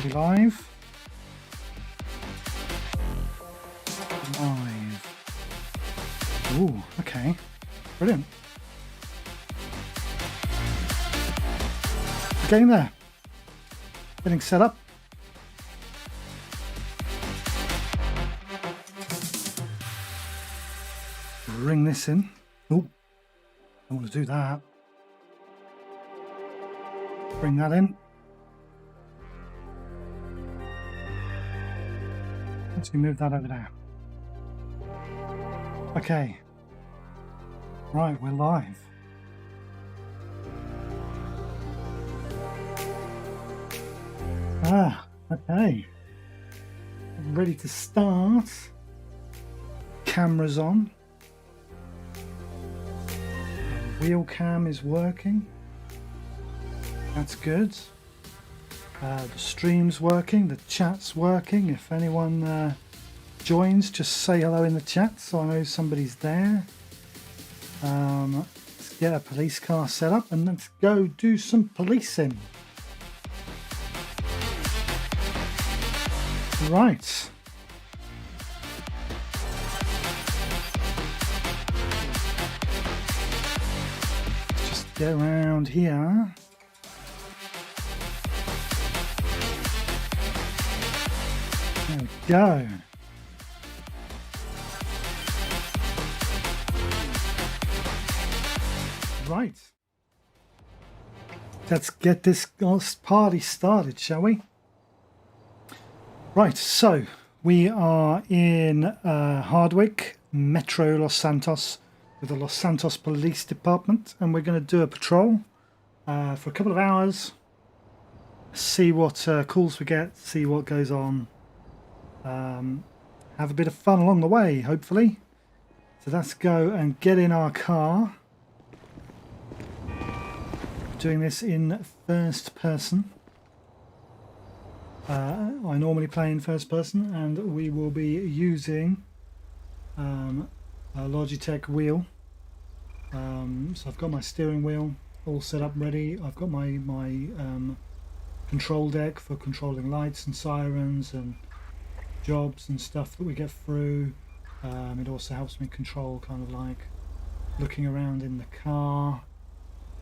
Are we live? Live. Ooh, okay. Brilliant. Getting there. Getting set up. Bring this in. Oh, I want to do that. Bring that in. Let's move that over there. Okay. Right, we're live. Okay. Ready to start. Cameras on. Wheel cam is working. That's good. The stream's working. The chat's working. If anyone joins, just say hello in the chat so I know somebody's there. Let's get a police car set up and let's go do some policing. Right. Just get around here. There we go. Right. Let's get this party started, shall we? Right, so we are in Hardwick, Metro Los Santos, with the Los Santos Police Department, and we're going to do a patrol for a couple of hours, see what calls we get, see what goes on, have a bit of fun along the way, hopefully. So let's go and get in our car. Doing this in first person. I normally play in first person, and we will be using a Logitech wheel. So I've got my steering wheel all set up ready. I've got my control deck for controlling lights and sirens and jobs and stuff that we get through. It also helps me control kind of like looking around in the car.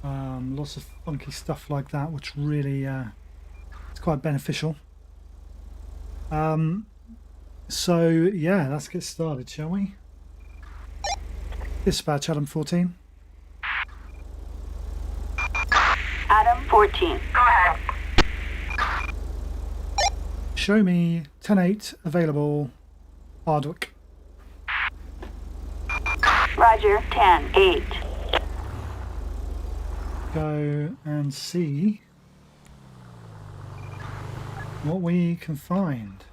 Lots of funky stuff like that, which really it's quite beneficial. So yeah, let's get started, shall we? Dispatch, Adam 14. Adam 14. Go ahead. Show me 10-8 available Hardwick. Roger, 10-8. Go and see what we can find.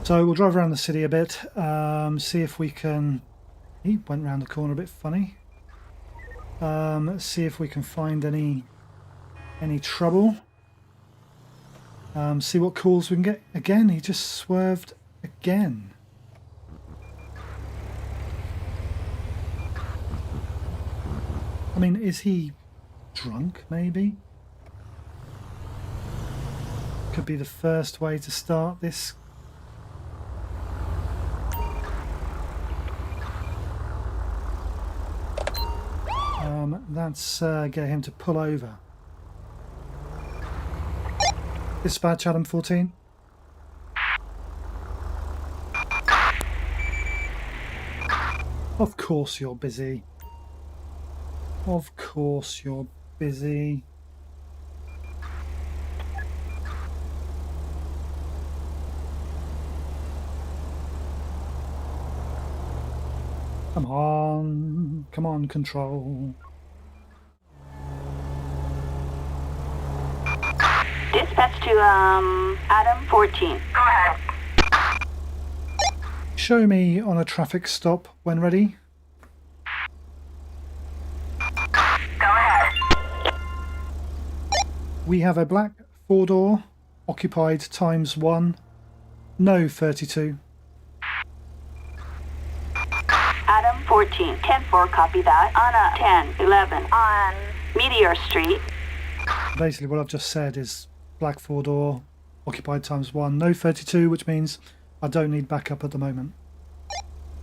So we'll drive around the city a bit, see if we can... He went round the corner a bit funny. Let's see if we can find any trouble. See what calls we can get. Again, he just swerved again. I mean, is he drunk, maybe? Could be the first way to start this. Let's get him to pull over. Dispatch, Adam 14. Of course you're busy. Of course you're busy. Come on, control. Dispatch to Adam 14. Go ahead. Show me on a traffic stop when ready. Go ahead. We have a black 4-door, occupied ×1, no 32. Adam 14, 10-4, copy that. Anna 10-11 on Meteor Street. Basically what I've just said is black 4-door, occupied ×1, no 32, which means I don't need backup at the moment.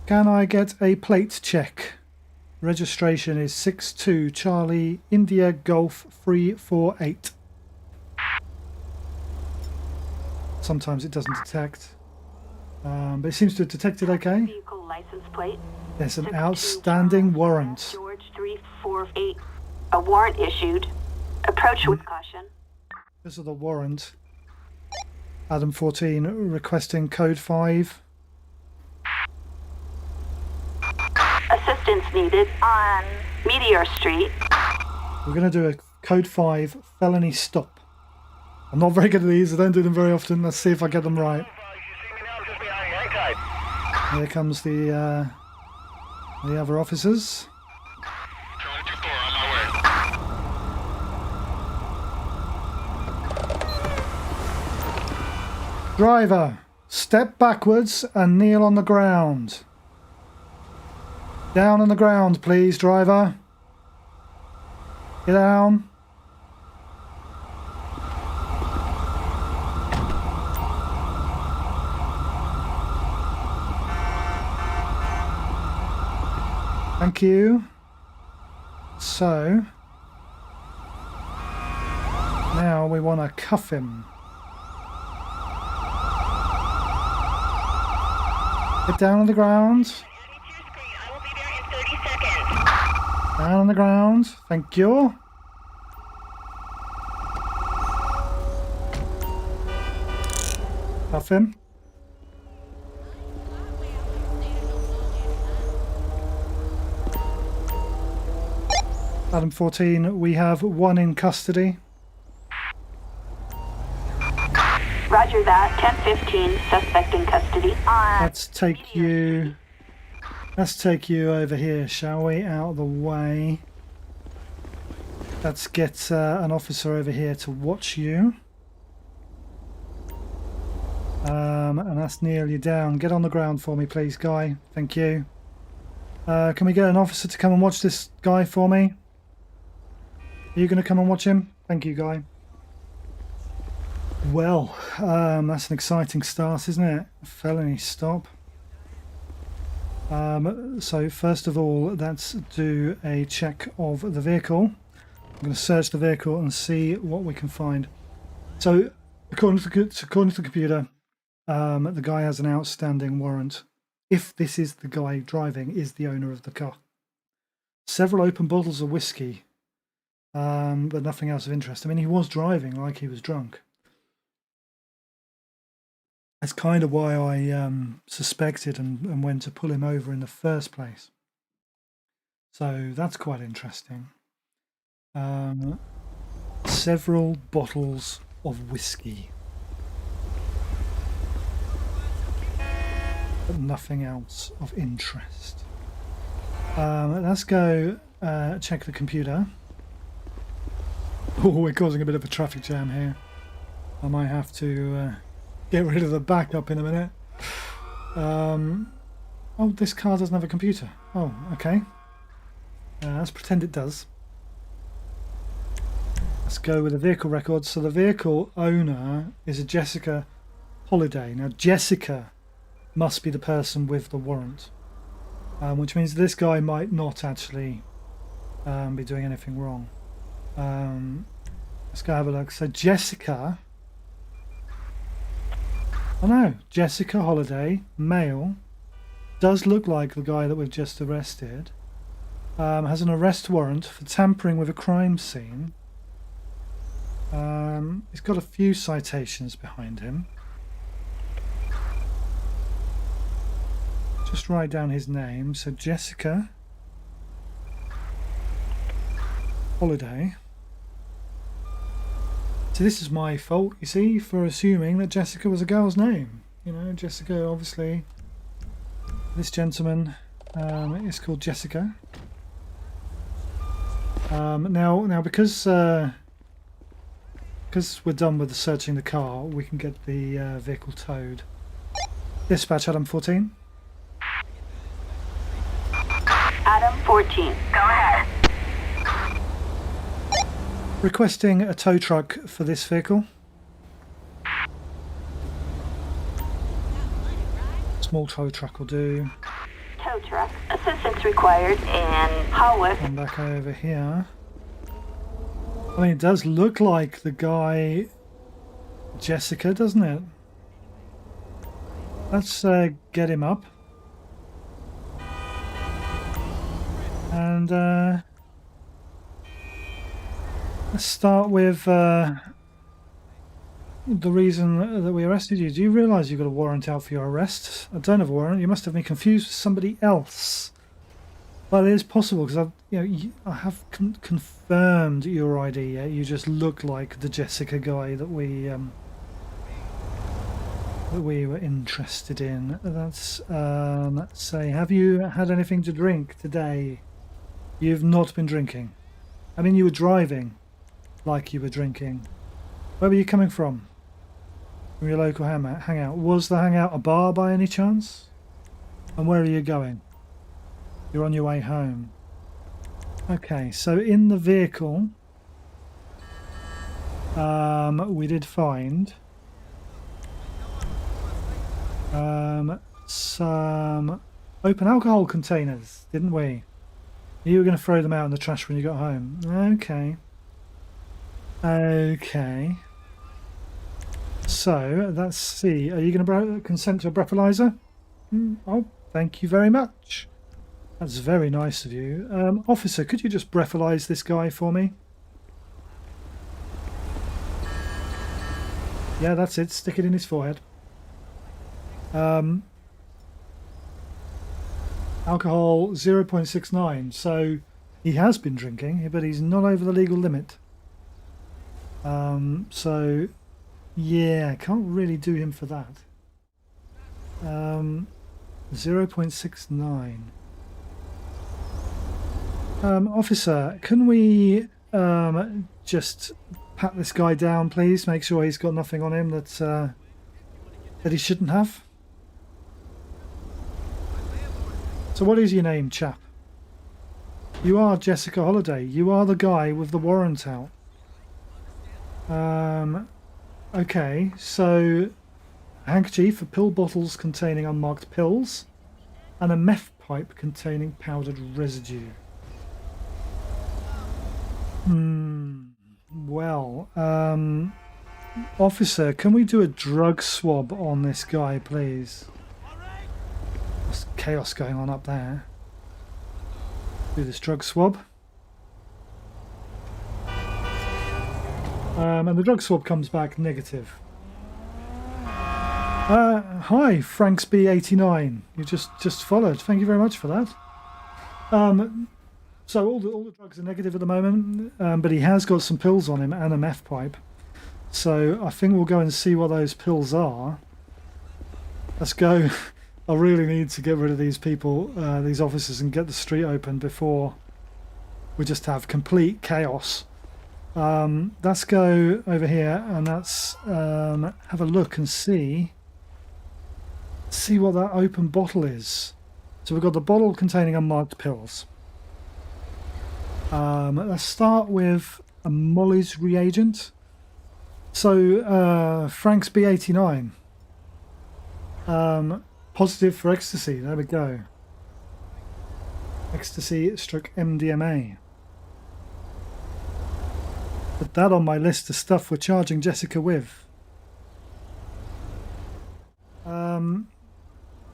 Can I get a plate check? Registration is 62 Charlie India Golf 348. Sometimes it doesn't detect, but it seems to have detected okay. Vehicle license plate. There's an 62 outstanding Charlie warrant. George 348. A warrant issued. Approach with caution. This is the warrant. Adam 14 requesting code 5. Assistance needed on Meteor Street. We're going to do a code 5 felony stop. I'm not very good at these, I don't do them very often. Let's see if I get them right. Here comes the other officers. Driver, step backwards and kneel on the ground. Down on the ground, please, driver. Get down. Thank you. So, now we want to cuff him. Get down on the ground. Down on the ground. Thank you. Cuff him. Adam 14, we have one in custody. Roger that. 1015, suspect in custody. Let's take you over here, shall we? Out of the way. Let's get an officer over here to watch you. And that's nearly down. Get on the ground for me, please, guy. Thank you. Can we get an officer to come and watch this guy for me? Are you going to come and watch him? Thank you, guy. Well, that's an exciting start, isn't it? Felony stop. So first of all, let's do a check of the vehicle. I'm going to search the vehicle and see what we can find. So, according to the computer, the guy has an outstanding warrant. If this is the guy driving, is the owner of the car. Several open bottles of whiskey, but nothing else of interest. I mean, he was driving like he was drunk. That's kind of why I suspected and went to pull him over in the first place. So that's quite interesting. Several bottles of whiskey. But nothing else of interest. Let's go check the computer. Oh, we're causing a bit of a traffic jam here. I might have to get rid of the backup in a minute. Oh, this car doesn't have a computer. Oh, okay. Let's pretend it does. Let's go with the vehicle records. So the vehicle owner is a Jessica Holiday. Now Jessica must be the person with the warrant, which means this guy might not actually be doing anything wrong. Let's go have a look. So Jessica, oh no, Jessica Holiday, male, does look like the guy that we've just arrested. Has an arrest warrant for tampering with a crime scene. He's got a few citations behind him. Just write down his name. So Jessica Holiday. So this is my fault, you see, for assuming that Jessica was a girl's name. You know, Jessica, obviously. This gentleman is called Jessica. Now because we're done with searching the car, we can get the vehicle towed. Dispatch, Adam 14. Adam 14, go ahead. Requesting a tow truck for this vehicle. Small tow truck will do. Tow truck. Assistance required in Hallway. Come back over here. I mean, it does look like the guy Jessica, doesn't it? Let's get him up. And let's start with the reason that we arrested you. Do you realise you've got a warrant out for your arrest? I don't have a warrant. You must have been confused with somebody else. Well, it is possible because I have confirmed your ID. Yeah? You just look like the Jessica guy that we were interested in. That's let's say, have you had anything to drink today? You've not been drinking. I mean, you were driving like you were drinking. Where were you coming from? From your local hangout. Was the hangout a bar by any chance? And where are you going? You're on your way home. Okay, so in the vehicle, we did find some open alcohol containers, didn't we? You were going to throw them out in the trash when you got home. Okay. Okay. So, let's see. Are you going to consent to a breathalyzer? Oh, thank you very much. That's very nice of you. Officer, could you just breathalyze this guy for me? Yeah, that's it. Stick it in his forehead. Alcohol 0.69. So he has been drinking, but he's not over the legal limit. So yeah, can't really do him for that. 0.69. Officer, can we just pat this guy down, please? Make sure he's got nothing on him that he shouldn't have. So what is your name, chap? You are Jessica Holiday. You are the guy with the warrant out. Okay, so a handkerchief for pill bottles containing unmarked pills and a meth pipe containing powdered residue. Well, officer, can we do a drug swab on this guy, please? There's chaos going on up there. Do this drug swab. And the drug swab comes back negative. Hi, Franksby89. You just followed. Thank you very much for that. So all the drugs are negative at the moment, but he has got some pills on him and a meth pipe. So I think we'll go and see what those pills are. Let's go. I really need to get rid of these people, these officers, and get the street open before we just have complete chaos. Let's go over here and let's have a look and see what that open bottle is. So we've got the bottle containing unmarked pills. Let's start with a Molly's reagent. So Frank's B89. Positive for ecstasy. There we go. Ecstasy stroke MDMA. Put that on my list of stuff we're charging Jessica with.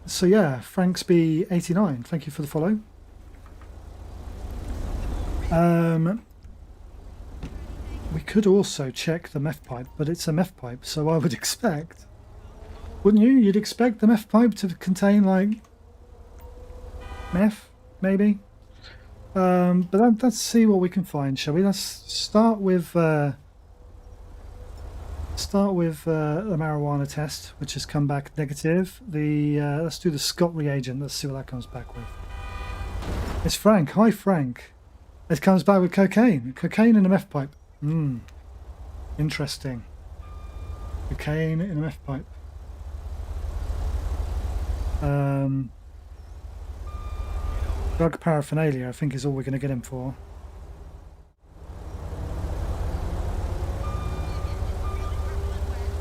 So yeah, Frank's B89. Thank you for the follow. We could also check the meth pipe, but it's a meth pipe, so I would expect, wouldn't you? You'd expect the meth pipe to contain like meth, maybe. But let's see what we can find, shall we? Let's start with the marijuana test, which has come back negative. Let's do the Scott reagent. Let's see what that comes back with. It's Frank. Hi, Frank. It comes back with cocaine. Cocaine in a meth pipe. Interesting. Cocaine in a meth pipe. Drug paraphernalia, I think, is all we're going to get him for.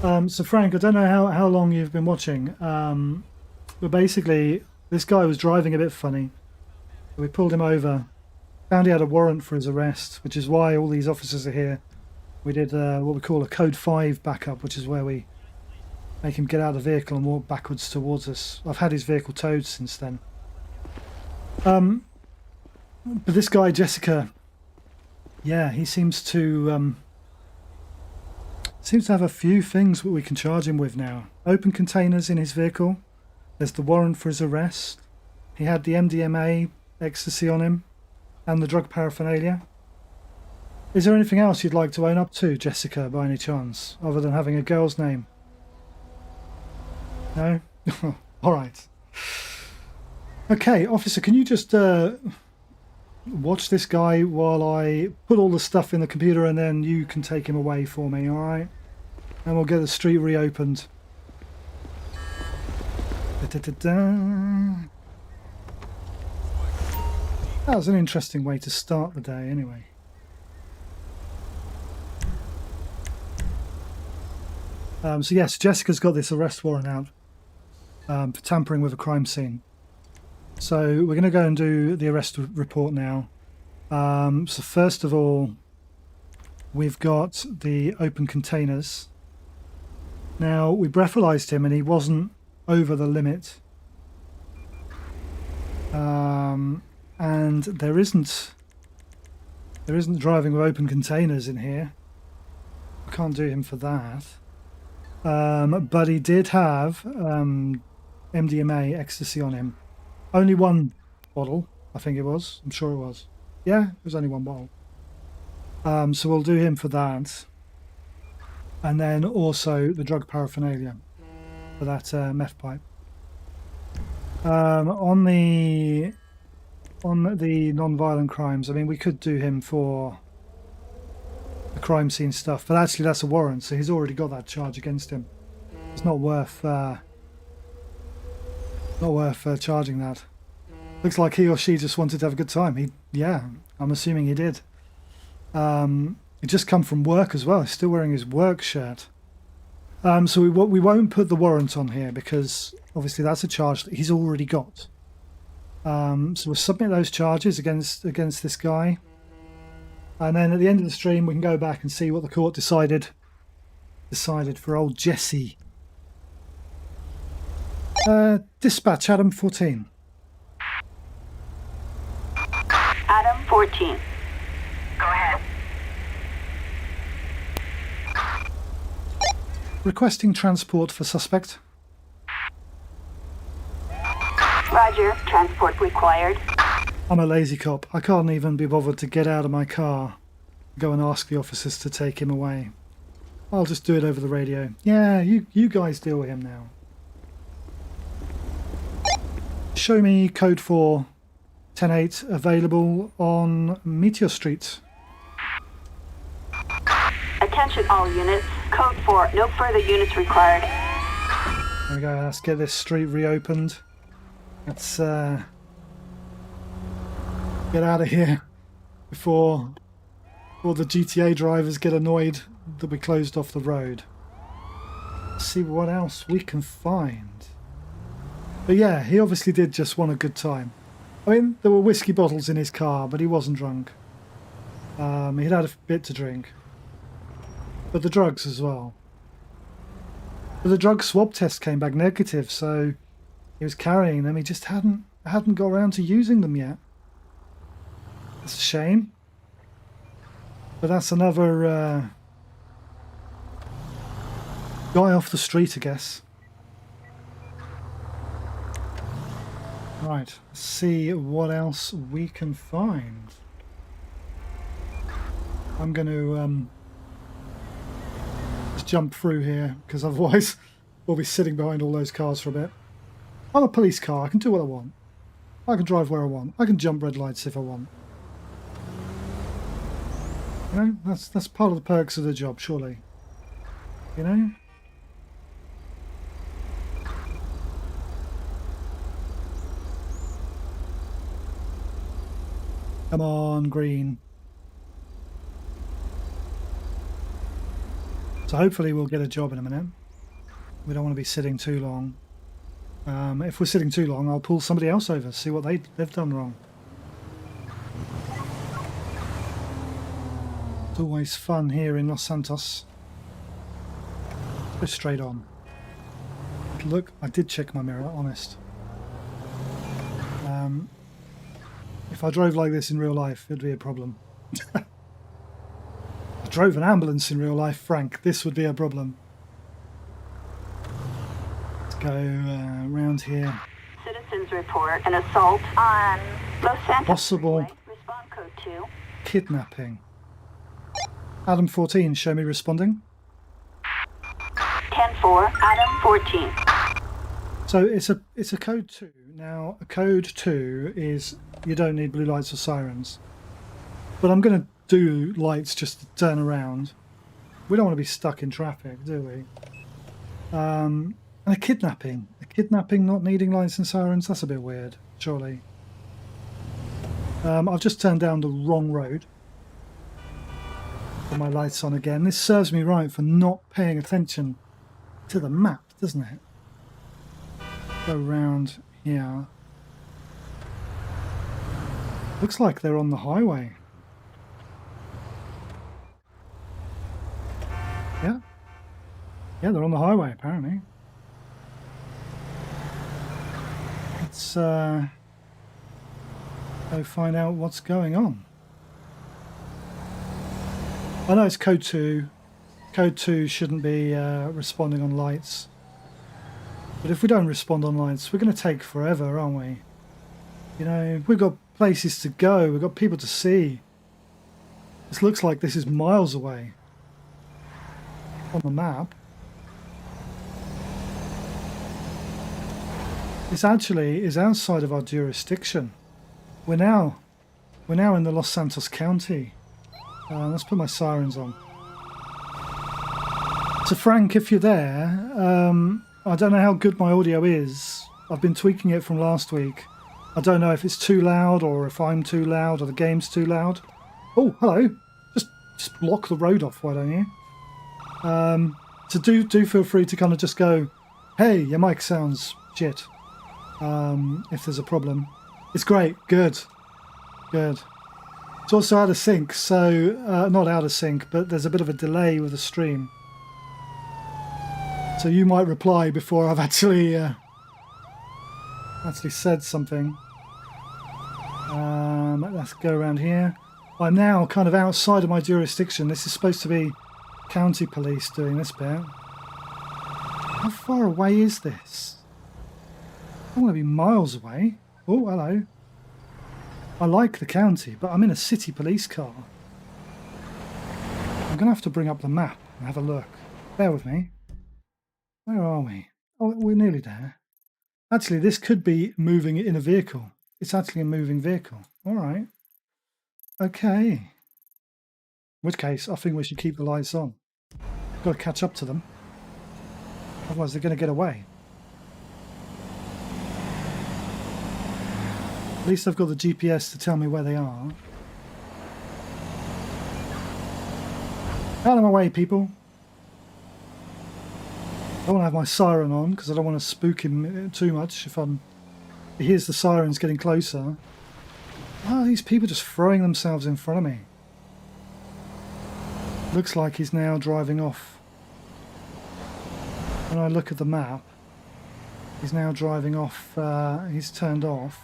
So Frank, I don't know how long you've been watching, but basically this guy was driving a bit funny. We pulled him over, found he had a warrant for his arrest, which is why all these officers are here. We did what we call a Code 5 backup, which is where we make him get out of the vehicle and walk backwards towards us. I've had his vehicle towed since then. But this guy, Jessica, yeah, he seems to have a few things that we can charge him with now. Open containers in his vehicle. There's the warrant for his arrest. He had the MDMA, ecstasy on him, and the drug paraphernalia. Is there anything else you'd like to own up to, Jessica, by any chance, other than having a girl's name? No? All right. Okay, officer, can you just watch this guy while I put all the stuff in the computer, and then you can take him away for me, all right? And we'll get the street reopened. Da-da-da-da. That was an interesting way to start the day, anyway. So yes, Jessica's got this arrest warrant out for tampering with a crime scene. So we're going to go and do the arrest report now. So first of all, we've got the open containers. Now, we breathalyzed him and he wasn't over the limit. And there isn't driving with open containers in here. I can't do him for that. But he did have MDMA, ecstasy on him. Only one bottle, I think it was. I'm sure it was. Yeah, it was only one bottle. So we'll do him for that. And then also the drug paraphernalia for that meth pipe. On the non-violent crimes, I mean, we could do him for the crime scene stuff, but actually that's a warrant, so he's already got that charge against him. It's not worth charging that. Looks like he or she just wanted to have a good time. Yeah, I'm assuming he did. He just come from work as well. He's still wearing his work shirt. So we won't put the warrant on here because obviously that's a charge that he's already got. So we'll submit those charges against this guy, and then at the end of the stream we can go back and see what the court decided for old Jesse. Dispatch Adam 14. Adam 14. Go ahead. Requesting transport for suspect. Roger. Transport required. I'm a lazy cop. I can't even be bothered to get out of my car, go and ask the officers to take him away. I'll just do it over the radio. Yeah, you guys deal with him now. Show me code 4, 10-8 available on Meteor Street. Attention all units. Code 4. No further units required. There we go. Let's get this street reopened. Let's get out of here before the GTA drivers get annoyed that we closed off the road. Let's see what else we can find. But yeah, he obviously did just want a good time. I mean, there were whiskey bottles in his car, but he wasn't drunk. He'd had a bit to drink. But the drugs as well. But the drug swab test came back negative, so he was carrying them. He just hadn't got around to using them yet. It's a shame. But that's another guy off the street, I guess. Right, let's see what else we can find. I'm going to just jump through here, because otherwise we'll be sitting behind all those cars for a bit. I'm a police car, I can do what I want. I can drive where I want. I can jump red lights if I want. You know, that's part of the perks of the job, surely. You know? Come on, green. So hopefully we'll get a job in a minute. We don't want to be sitting too long. If we're sitting too long, I'll pull somebody else over, see what they've done wrong. It's always fun here in Los Santos. Go straight on. Look, I did check my mirror, honest. If I drove like this in real life, it'd be a problem. I drove an ambulance in real life, Frank. This would be a problem. Let's go around here. Citizens report an assault on Los Santos. Possible Freeway. Respond code 2. kidnapping. Adam 14, show me responding. 10-4, Adam 14. So it's a code 2. Now a code 2 is you don't need blue lights or sirens. But I'm going to do lights just to turn around. We don't want to be stuck in traffic, do we? And a kidnapping. A kidnapping not needing lights and sirens, that's a bit weird, surely. I've just turned down the wrong road. Put my lights on again. This serves me right for not paying attention to the map, doesn't it? Go round here. Looks like they're on the highway. Yeah. Yeah, they're on the highway, apparently. Let's go find out what's going on. I know it's code 2. Code 2 shouldn't be responding on lights. But if we don't respond on lights, we're going to take forever, aren't we? You know, we've got places to go, we've got people to see. This looks like this is miles away on the map. This actually is outside of our jurisdiction. We're now in the Los Santos County. Let's put my sirens on. So Frank, if you're there, I don't know how good my audio is. I've been tweaking it from last week. I don't know if it's too loud or if I'm too loud or the game's too loud. Oh, hello. Just block the road off, why don't you? So do feel free to kind of just go, hey, your mic sounds shit. If there's a problem. It's great. Good. It's also out of sync, so not out of sync, but there's a bit of a delay with the stream. So you might reply before I've actually said something. Let's go around here. I'm now kind of outside of my jurisdiction. This is supposed to be county police doing this bit. How far away is this? I want to be miles away. Oh, hello. I like the county, but I'm in a city police car. I'm going to have to bring up the map and have a look. Bear with me. Where are we? Oh, we're nearly there. Actually, this could be moving in a vehicle. It's actually a moving vehicle. All right. Okay. In which case, I think we should keep the lights on. Got to catch up to them. Otherwise, they're going to get away. At least I've got the GPS to tell me where they are. Out of my way, people. I don't want to have my siren on because I don't want to spook him too much if he hears the sirens getting closer. Oh, these people just throwing themselves in front of me. Looks like he's now driving off. When I look at the map, he's now driving off. He's turned off.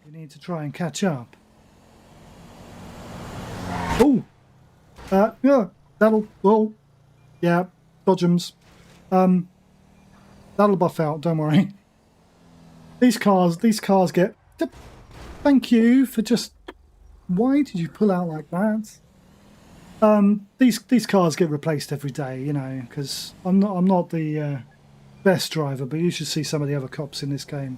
You need to try and catch up. Oh! Yeah, yeah, dodgems. That'll buff out, don't worry. These cars get... Thank you for just... Why did you pull out like that? These cars get replaced every day, you know, because I'm not the best driver, but you should see some of the other cops in this game.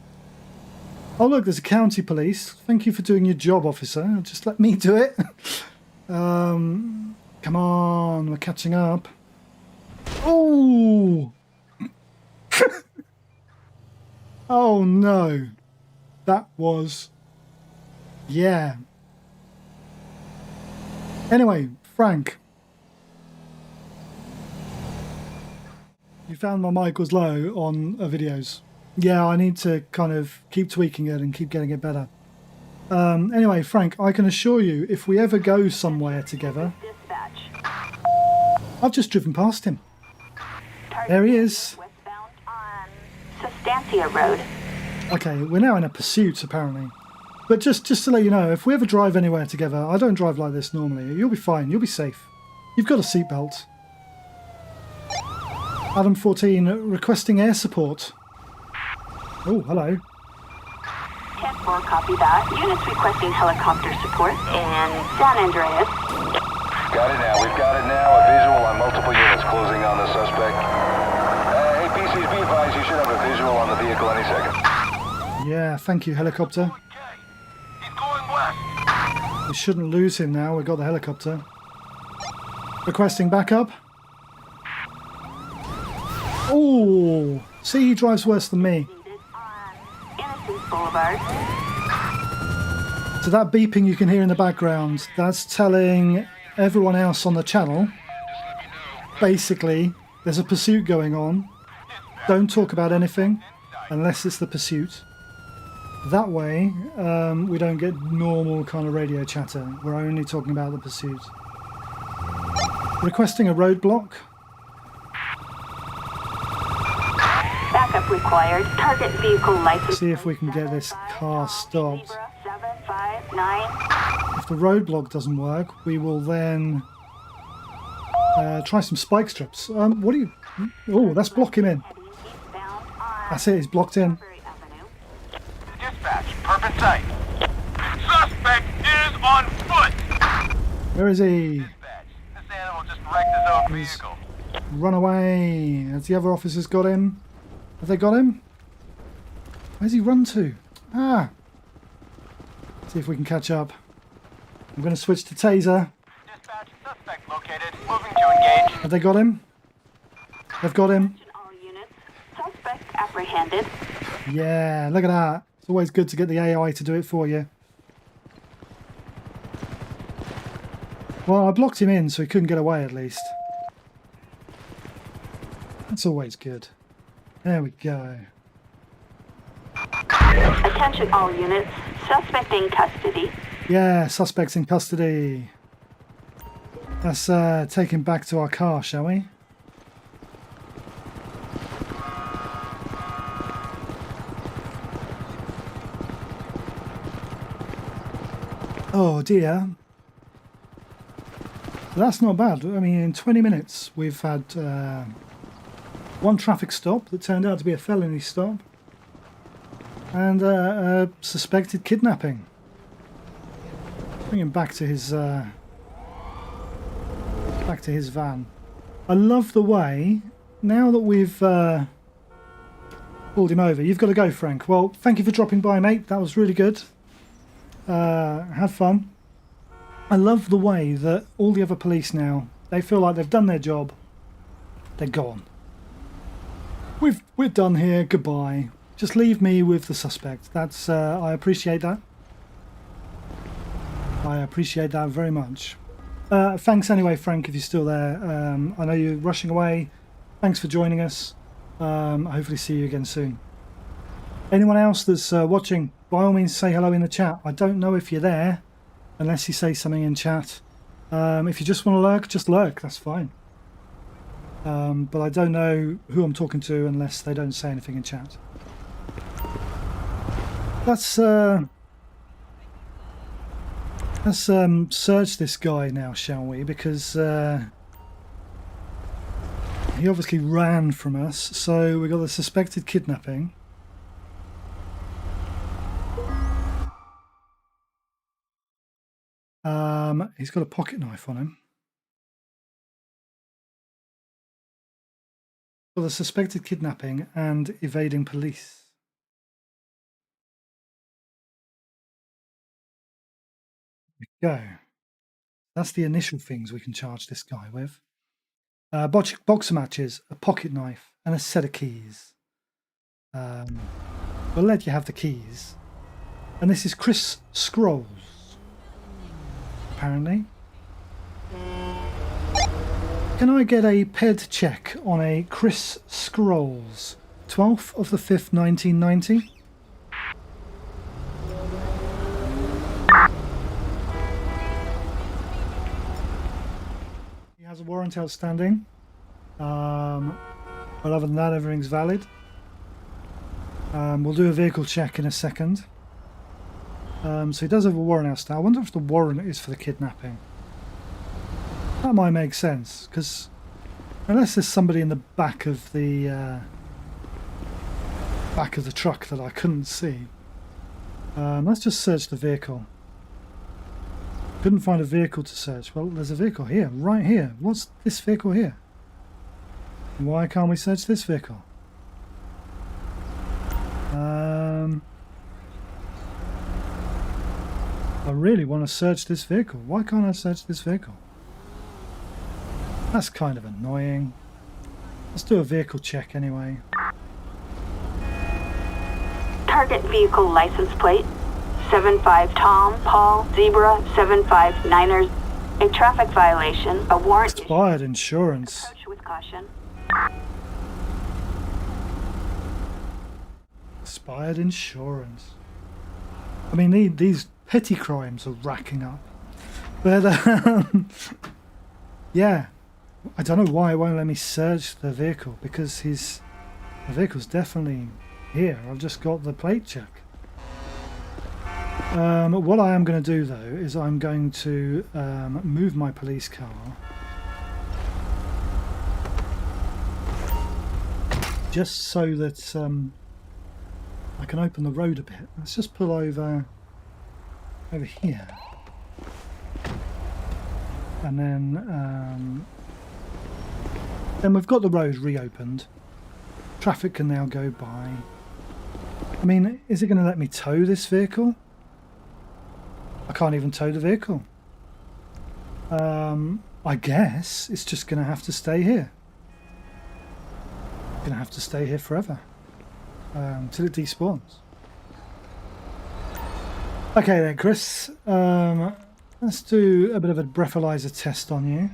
Oh look, there's a county police. Thank you for doing your job, officer. Just let me do it. Come on, we're catching up. Oh! Oh no. That was... Yeah. Anyway, Frank. You found my mic was low on videos. Yeah, I need to kind of keep tweaking it and keep getting it better. Anyway, Frank, I can assure you, if we ever go somewhere together... I've just driven past him. There he is. Westbound on Sustancia Road. Okay, we're now in a pursuit, apparently. But just to let you know, if we ever drive anywhere together, I don't drive like this normally. You'll be fine. You'll be safe. You've got a seatbelt. Adam 14 requesting air support. Oh, hello. 10-4, copy that. Units requesting helicopter support in San Andreas. Got it now. We've got it now. A visual on multiple units closing on the suspect. Hey, PCs, be advised, you should have a visual on the vehicle any second. Yeah, thank you, helicopter. He's going west. We shouldn't lose him now. We've got the helicopter. Requesting backup. Oh, see, he drives worse than me. Innocence Boulevard. So that beeping you can hear in the background, that's telling everyone else on the channel, basically, there's a pursuit going on. Don't talk about anything unless it's the pursuit. That way, we don't get normal kind of radio chatter. We're only talking about the pursuit. Requesting a roadblock. Backup required. Target vehicle license. See if we can get this car stopped. 759. If the roadblock doesn't work, we will then try some spike strips. What do you... Oh, let's block him in. That's it, he's blocked in. Dispatch, perfect sight. Suspect is on foot. Where is he? Dispatch, this animal just wrecked his own vehicle. Run away. Has the other officers got him? Have they got him? Where's he run to? Ah! See if we can catch up. I'm going to switch to taser. Dispatch, suspect located. Moving to engage. Have they got him? They've got him. All units. Suspect apprehended. Yeah, look at that. It's always good to get the AI to do it for you. Well, I blocked him in so he couldn't get away at least. That's always good. There we go. Attention all units. Suspect in custody. Yeah, suspects in custody. Let's take him back to our car, shall we? Oh dear. That's not bad. I mean, in 20 minutes we've had one traffic stop that turned out to be a felony stop and a suspected kidnapping. Bring him back to his van. I love the way, now that we've pulled him over. You've got to go, Frank. Well, thank you for dropping by, mate. That was really good. Have fun. I love the way that all the other police now, they feel like they've done their job. They're gone. We're done here. Goodbye. Just leave me with the suspect. That's I appreciate that. I appreciate that very much. Thanks anyway, Frank, if you're still there. I know you're rushing away. Thanks for joining us. Hopefully see you again soon. Anyone else that's watching, by all means say hello in the chat. I don't know if you're there unless you say something in chat. If you just want to lurk, just lurk. That's fine. But I don't know who I'm talking to unless they don't say anything in chat. Let's search this guy now, shall we? Because he obviously ran from us. So we got the suspected kidnapping. He's got a pocket knife on him. For the suspected kidnapping and evading police. There we go. That's the initial things we can charge this guy with. Boxer matches, a pocket knife, and a set of keys. We'll let you have the keys. And this is Chris Scrolls, apparently. Can I get a PED check on a Chris Scrolls, 12th of the 5th, 1990? He has a warrant outstanding. But other than that, everything's valid. We'll do a vehicle check in a second. So he does have a warrant outstanding. I wonder if the warrant is for the kidnapping. That might make sense, because unless there's somebody in the back of the truck that I couldn't see. Let's just search the vehicle. Couldn't find a vehicle to search. Well, there's a vehicle here, right here. What's this vehicle here? Why can't we search this vehicle? I really want to search this vehicle. Why can't I search this vehicle? That's kind of annoying. Let's do a vehicle check anyway. Target vehicle license plate 75 Tom, Paul, Zebra 759ers. A traffic violation. A warrant. Expired insurance. Approach with caution. Expired insurance. I mean, these petty crimes are racking up. But, yeah. I don't know why it won't let me search the vehicle, because the vehicle's definitely here. I've just got the plate check. What I am going to do, though, is I'm going to move my police car just so that I can open the road a bit. Let's just pull over here, and then we've got the road reopened. Traffic can now go by. I mean, is it going to let me tow this vehicle? I can't even tow the vehicle. I guess it's just going to have to stay here. Going to have to stay here forever. Till it despawns. Okay then, Chris. Let's do a bit of a breathalyzer test on you.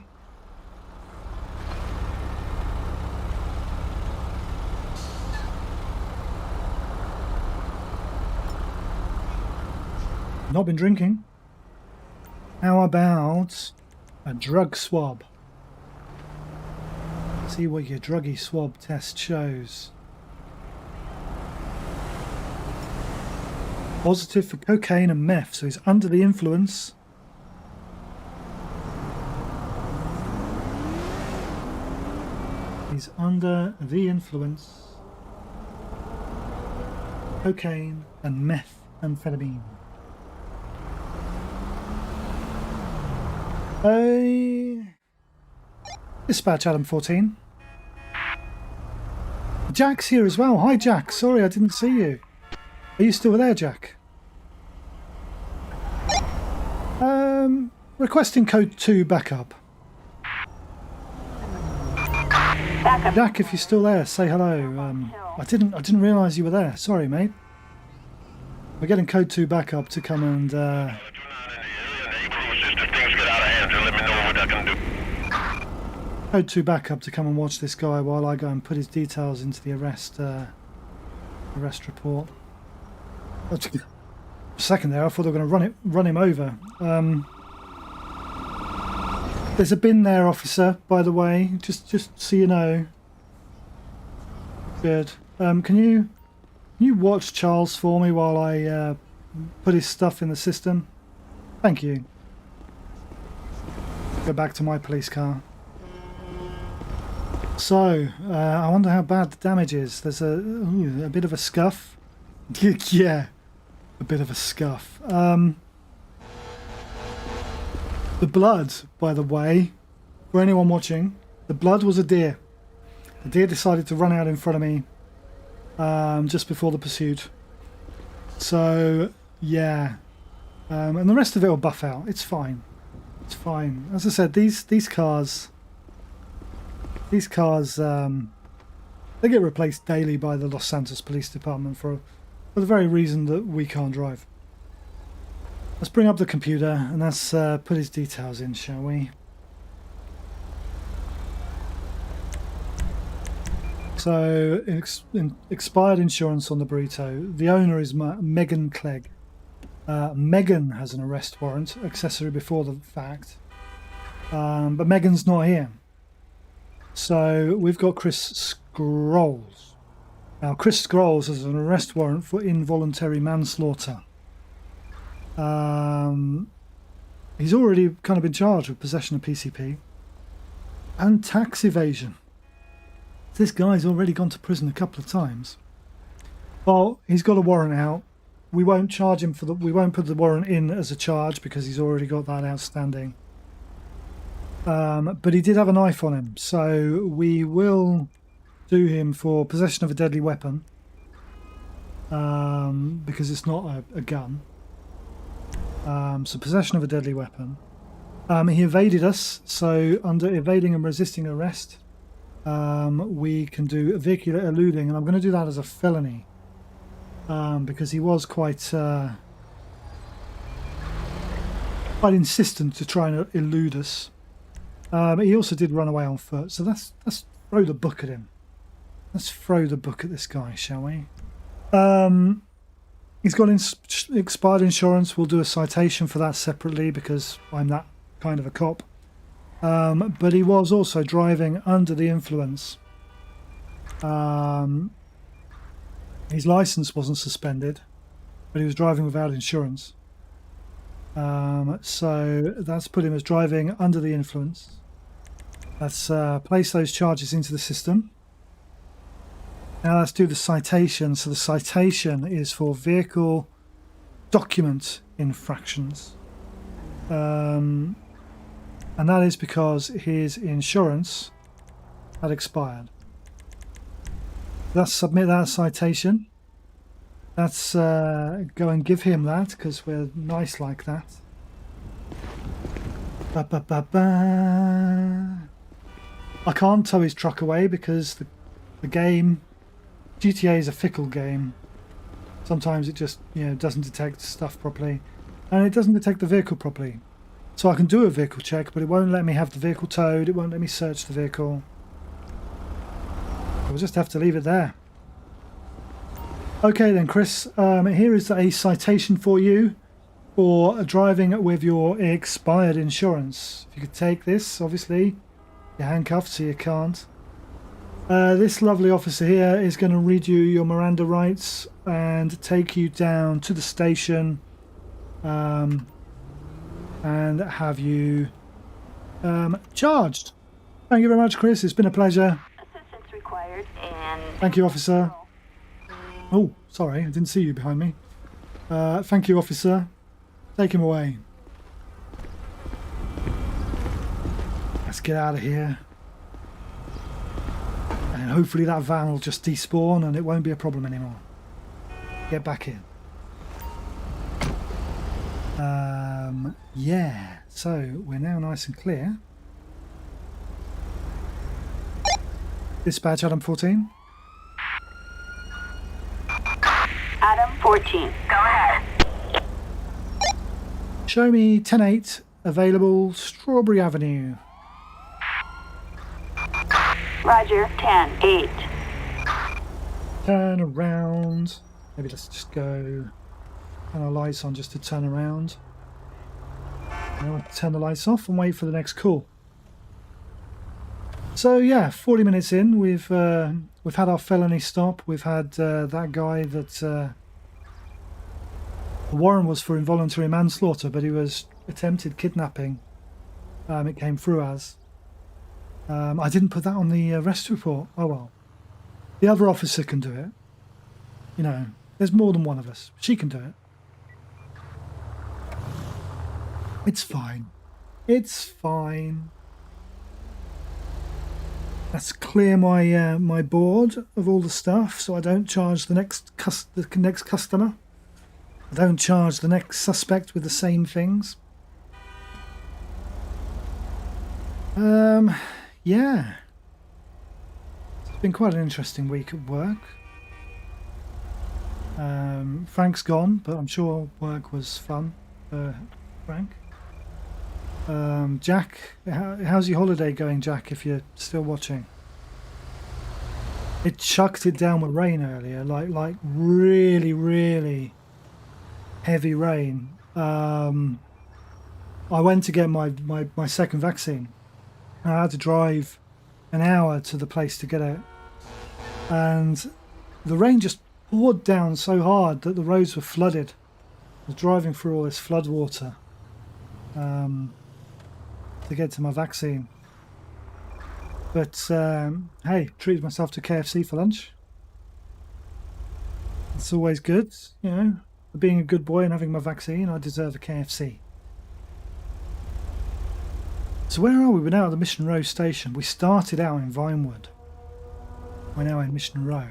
Not been drinking. How about a drug swab? See what your druggy swab test shows. Positive for cocaine and meth, so he's under the influence. He's under the influence. Cocaine and methamphetamine. Dispatch Adam 14. Jack's here as well. Hi Jack, sorry I didn't see you. Are you still there, Jack? Requesting code 2 backup. Jack, if you're still there, say hello. I didn't realise you were there. Sorry, mate. We're getting code 2 backup to come and Code 2 backup to come and watch this guy while I go and put his details into the arrest report. For a second there, I thought they were going to run him over. There's a bin there, officer, by the way, just so you know. Good. Can you watch Charles for me while I put his stuff in the system? Thank you. Go back to my police car. So, I wonder how bad the damage is. There's a bit of a scuff. Yeah, a bit of a scuff. The blood, by the way, for anyone watching, the blood was a deer. The deer decided to run out in front of me just before the pursuit. So, yeah. And the rest of it will buff out. It's fine. It's fine. As I said, these cars... These cars, they get replaced daily by the Los Santos Police Department for the very reason that we can't drive. Let's bring up the computer and let's put his details in, shall we? So expired insurance on the burrito. The owner is Megan Clegg. Megan has an arrest warrant, accessory before the fact, but Megan's not here. So we've got Chris Scrolls. Now Chris Scrolls has an arrest warrant for involuntary manslaughter. He's already kind of been charged with possession of PCP and tax evasion. This guy's already gone to prison a couple of times. Well, he's got a warrant out. We won't charge him for we won't put the warrant in as a charge because he's already got that outstanding. But he did have a knife on him, so we will do him for possession of a deadly weapon, because it's not a gun. So possession of a deadly weapon. He evaded us, so under evading and resisting arrest, we can do vehicular eluding, and I'm going to do that as a felony, because he was quite insistent to try and elude us. He also did run away on foot, so let's throw the book at him. Let's throw the book at this guy, shall we? He's got expired insurance. We'll do a citation for that separately because I'm that kind of a cop. But he was also driving under the influence. His license wasn't suspended, but he was driving without insurance. So that's put him as driving under the influence. Let's place those charges into the system. Now let's do the citation. So the citation is for vehicle document infractions. And that is because his insurance had expired. Let's submit that citation. Let's go and give him that because we're nice like that. Ba, ba, ba, ba. I can't tow his truck away because the game, GTA is a fickle game. Sometimes it just doesn't detect stuff properly, and it doesn't detect the vehicle properly. So I can do a vehicle check, but it won't let me have the vehicle towed. It won't let me search the vehicle. We'll just have to leave it there. Okay then, Chris, here is a citation for you for driving with your expired insurance. If you could take this, obviously you're handcuffed so you can't. This lovely officer here is going to read you your Miranda rights and take you down to the station and have you charged. Thank you very much, Chris. It's been a pleasure. Assistance required and... Thank you, officer. Oh, sorry, I didn't see you behind me. Thank you, officer. Take him away. Let's get out of here. And hopefully that van will just despawn and it won't be a problem anymore. Get back in. Yeah, so we're now nice and clear. Dispatch Adam 14. Adam 14, go ahead. Show me 10-8 available Strawberry Avenue. Roger, 10-8. Turn around. Maybe let's just go. Turn our lights on just to turn around. And I'll turn the lights off and wait for the next call. So yeah, 40 minutes in, we've had our felony stop. We've had that guy that the warrant was for involuntary manslaughter, but he was attempted kidnapping. It came through as. I didn't put that on the arrest report. Oh well. The other officer can do it. You know, there's more than one of us. She can do it. It's fine. It's fine. Let's clear my my board of all the stuff so I don't charge the next customer. I don't charge the next suspect with the same things. Yeah. It's been quite an interesting week at work. Frank's gone, but I'm sure work was fun for Frank. Jack, how's your holiday going, Jack, if you're still watching? It chucked it down with rain earlier, like really, really heavy rain. I went to get my second vaccine. I had to drive an hour to the place to get it. And the rain just poured down so hard that the roads were flooded. I was driving through all this flood water to get to my vaccine. But hey, treated myself to KFC for lunch. It's always good, you know. Being a good boy and having my vaccine, I deserve a KFC. So where are we? We're now at the Mission Row station. We started out in Vinewood. We're now in Mission Row.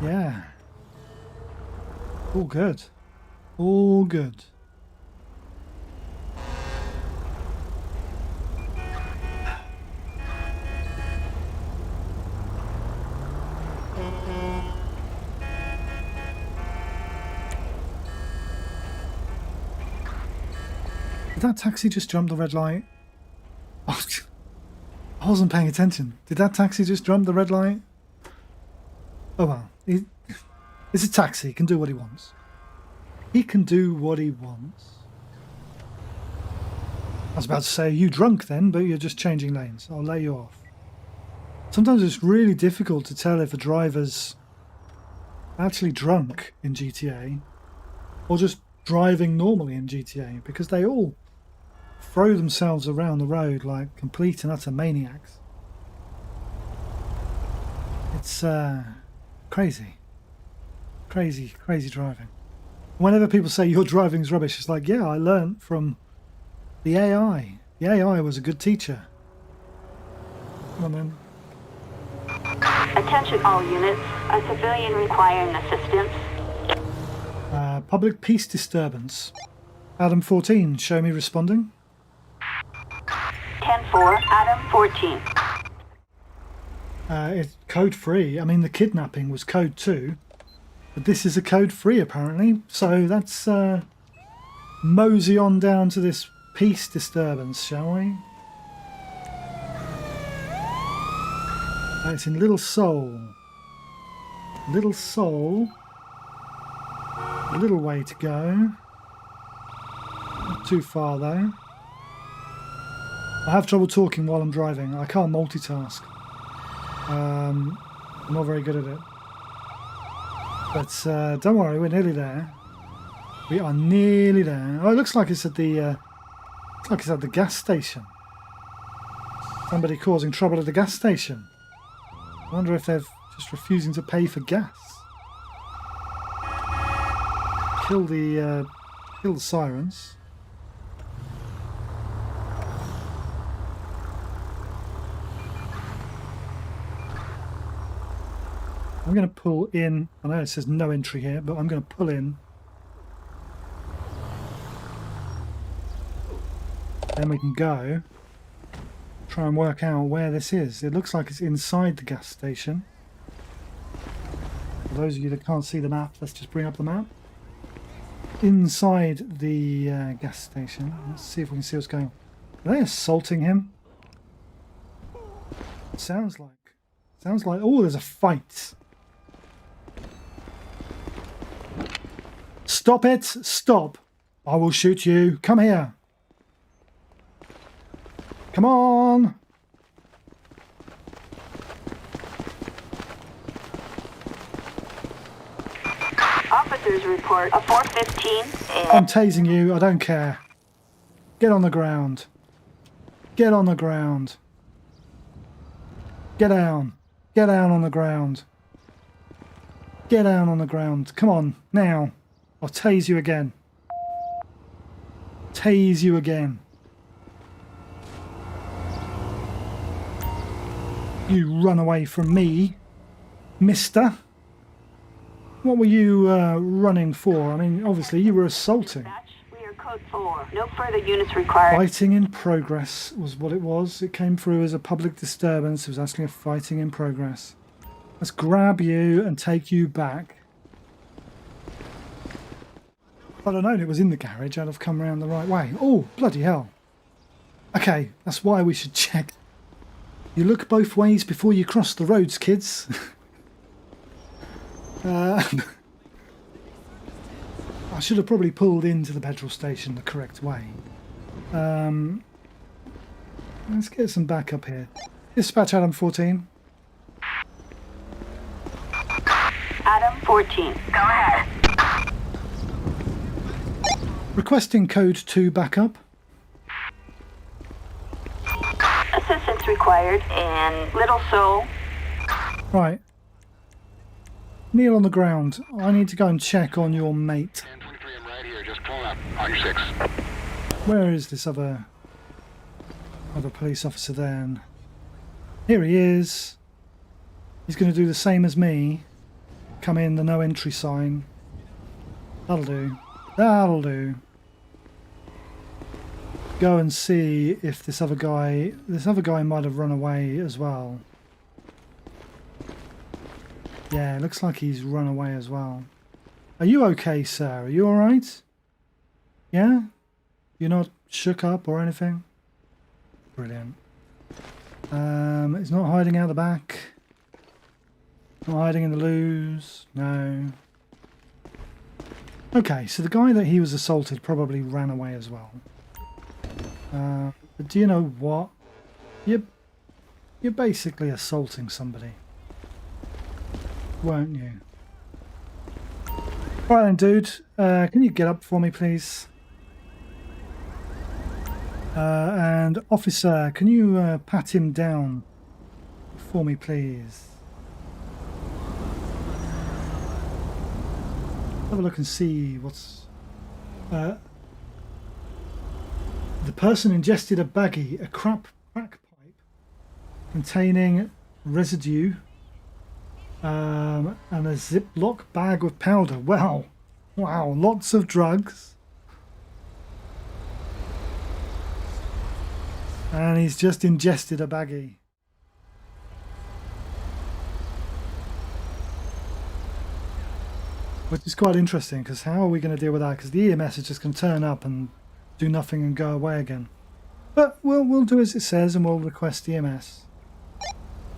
Yeah. All good. All good. Did that taxi just jump the red light? Oh, I wasn't paying attention. Did that taxi just jump the red light? Oh well. It's a taxi. He can do what he wants. He can do what he wants. I was about to say, you drunk then, but you're just changing lanes. I'll lay you off. Sometimes it's really difficult to tell if a driver's actually drunk in GTA or just driving normally in GTA, because they all throw themselves around the road like complete and utter maniacs. It's crazy. Crazy driving. Whenever people say your driving's rubbish, it's like, yeah, I learned from the AI. The AI was a good teacher. Come on then. Attention all units. A civilian requiring assistance. Public peace disturbance. Adam 14, show me responding. 10-4, Adam 14. It's code 3. I mean, the kidnapping was code 2. But this is a code 3 apparently. So that's mosey on down to this peace disturbance, shall we? It's in Little Seoul. Little Seoul. A little way to go. Not too far though. I have trouble talking while I'm driving. I can't multitask. I'm not very good at it. But don't worry, we're nearly there. We are nearly there. Oh, it looks like it's at the gas station. Somebody causing trouble at the gas station. I wonder if they're just refusing to pay for gas. Kill the sirens. I'm going to pull in. I know it says no entry here, but I'm going to pull in. Then we can go. Try and work out where this is. It looks like it's inside the gas station. For those of you that can't see the map, let's just bring up the map. Inside the gas station. Let's see if we can see what's going on. Are they assaulting him? Sounds like. Oh, there's a fight. Stop it! Stop! I will shoot you. Come here. Come on! Officers report a 415. I'm tasing you. I don't care. Get on the ground. Get on the ground. Get down. Get down on the ground. Get down on the ground. Come on, now. I'll tase you again. Tase you again. You run away from me, mister. What were you running for? I mean, obviously you were assaulting. We are code 4. No further units required. Fighting in progress was what it was. It came through as a public disturbance. It was asking a fighting in progress. Let's grab you and take you back. If I'd have known it was in the garage, I'd have come around the right way. Oh, bloody hell. Okay, that's why we should check. You look both ways before you cross the roads, kids. I should have probably pulled into the petrol station the correct way. Let's get some backup here. Dispatch Adam 14. Adam 14. Go ahead. Requesting code 2 backup. Assistance required in Little Seoul. Right. Kneel on the ground. I need to go and check on your mate. 1023, I'm right here, just pulling up on your 6. Where is this other police officer then? Here he is. He's going to do the same as me. Come in, the no entry sign. That'll do. That'll do. Go and see if this other guy might have run away as well. Yeah, it looks like he's run away as well. Are you okay, sir? Are you alright? Yeah? You're not shook up or anything? Brilliant. He's not hiding out the back. Not hiding in the loos. No. Okay, so the guy that he was assaulted probably ran away as well. But do you know what? You're basically assaulting somebody. Won't you? Alright then, dude. Can you get up for me, please? And officer, can you pat him down for me, please? Have a look and see what's... the person ingested a baggie, a crack pipe containing residue and a Ziploc bag with powder. Wow, lots of drugs. And he's just ingested a baggie. Which is quite interesting, because how are we going to deal with that? Because the EMS is just going to turn up and do nothing and go away again. But we'll do as it says and we'll request EMS.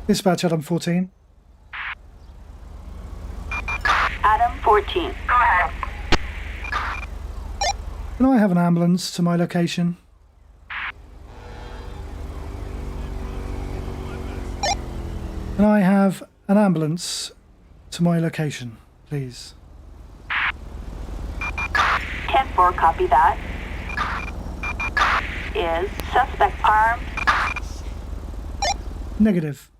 Dispatch Adam 14. Adam 14. Go ahead. Can I have an ambulance to my location? Can I have an ambulance to my location, please? 10-4, copy that. Is suspect armed? Negative.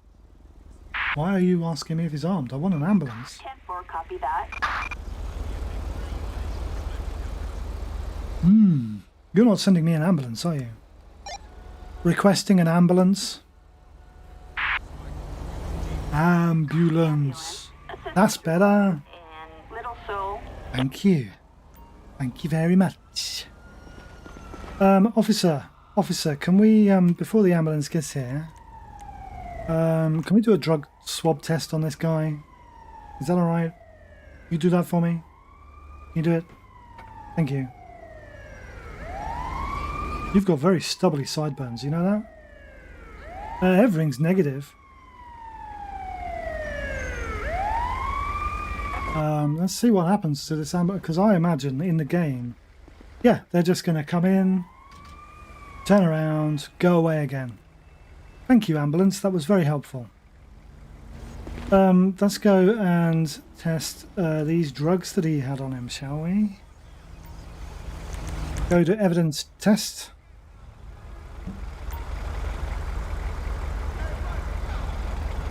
Why are you asking me if he's armed? I want an ambulance. 10-4, copy that. You're not sending me an ambulance, are you? Requesting an ambulance? Ambulance. That's better. In Little Seoul. Thank you. Thank you very much. Officer, can we, before the ambulance gets here, can we do a drug swab test on this guy? Is that alright? You do that for me? Can you do it? Thank you. You've got very stubbly sideburns, you know that? Everything's negative. Let's see what happens to this ambulance, because I imagine in the game, yeah, they're just going to come in, turn around, go away again. Thank you, ambulance. That was very helpful. Let's go and test these drugs that he had on him, shall we? Go to evidence test.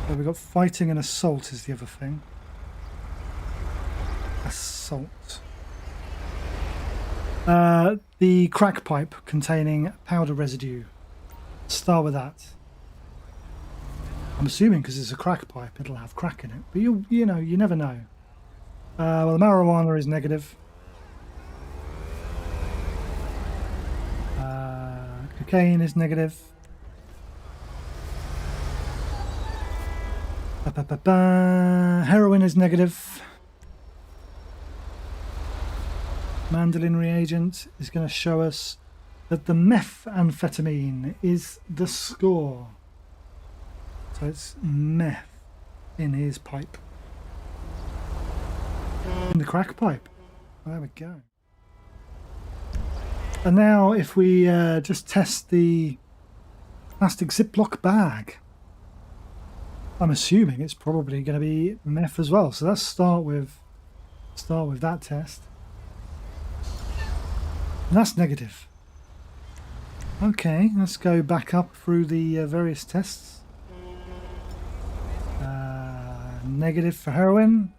So we've got fighting and assault is the other thing. Assault. The crack pipe containing powder residue. Start with that. I'm assuming because it's a crack pipe it'll have crack in it, but you know, you never know. Well, the marijuana is negative. Cocaine is negative. Heroin is negative. Mandolin reagent is going to show us that the methamphetamine is the score. So it's meth in his pipe. In the crack pipe. There we go. And now if we just test the plastic Ziploc bag, I'm assuming it's probably going to be meth as well. So let's start with that test. And that's negative. Okay, let's go back up through the various tests. Negative for heroin.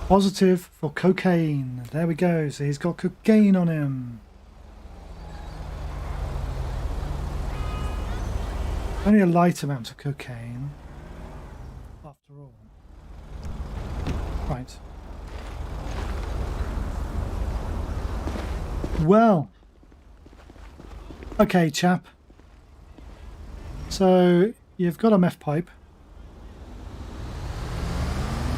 Positive for cocaine. There we go. So he's got cocaine on him. Only a light amount of cocaine, after all. Right. Well. Okay, chap. So, you've got a meth pipe.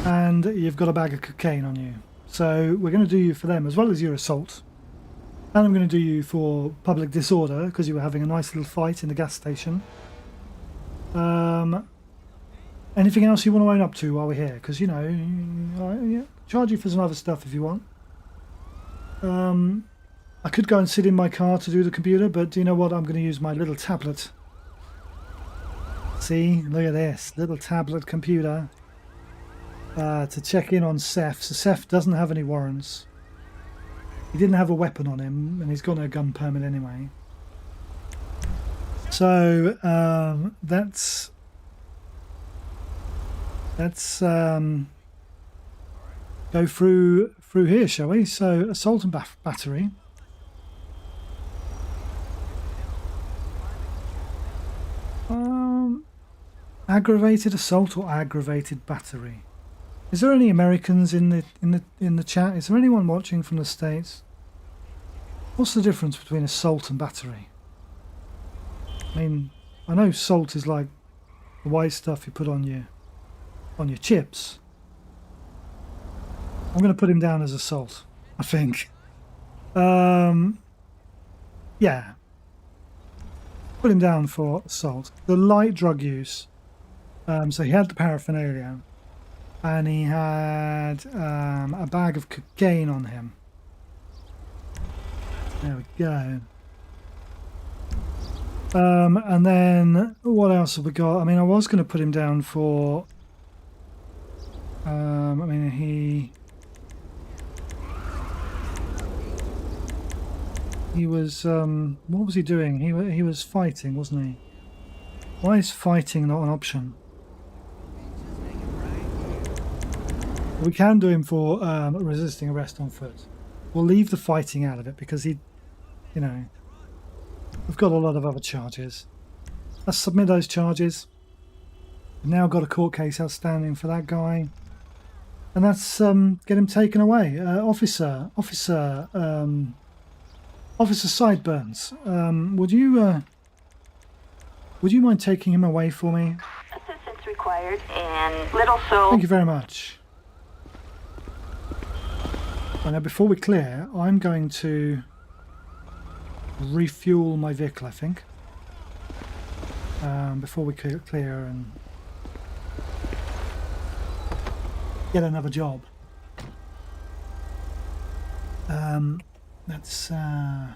And you've got a bag of cocaine on you. So, we're going to do you for them, as well as your assault. And I'm going to do you for public disorder, because you were having a nice little fight in the gas station. Anything else you want to own up to while we're here? Because, you know, yeah, charge you for some other stuff if you want. I could go and sit in my car to do the computer, but do you know what? I'm going to use my little tablet. See? Look at this. Little tablet computer. To check in on Seth. So Seth doesn't have any warrants. He didn't have a weapon on him, and he's got no gun permit anyway. So let's go through here, shall we? So assault and battery. Aggravated assault or aggravated battery. Is there any Americans in the chat? Is there anyone watching from the States? What's the difference between assault and battery? I mean, I know salt is like the white stuff you put on your chips. I'm going to put him down as assault, I think. Yeah. Put him down for assault. The light drug use. So he had the paraphernalia. And he had a bag of cocaine on him. There we go. And then what else have we got? I mean, I was going to put him down for. I mean, he was. What was he doing? He was fighting, wasn't he? Why is fighting not an option? We can do him for resisting arrest on foot. We'll leave the fighting out of it because he, you know, we've got a lot of other charges. Let's submit those charges. We've now got a court case outstanding for that guy. And that's get him taken away. Officer Sideburns, would you mind taking him away for me? Assistance required and Little Soul. Thank you very much. Now, before we clear, I'm going to refuel my vehicle, I think. Before we clear and get another job. Let's turn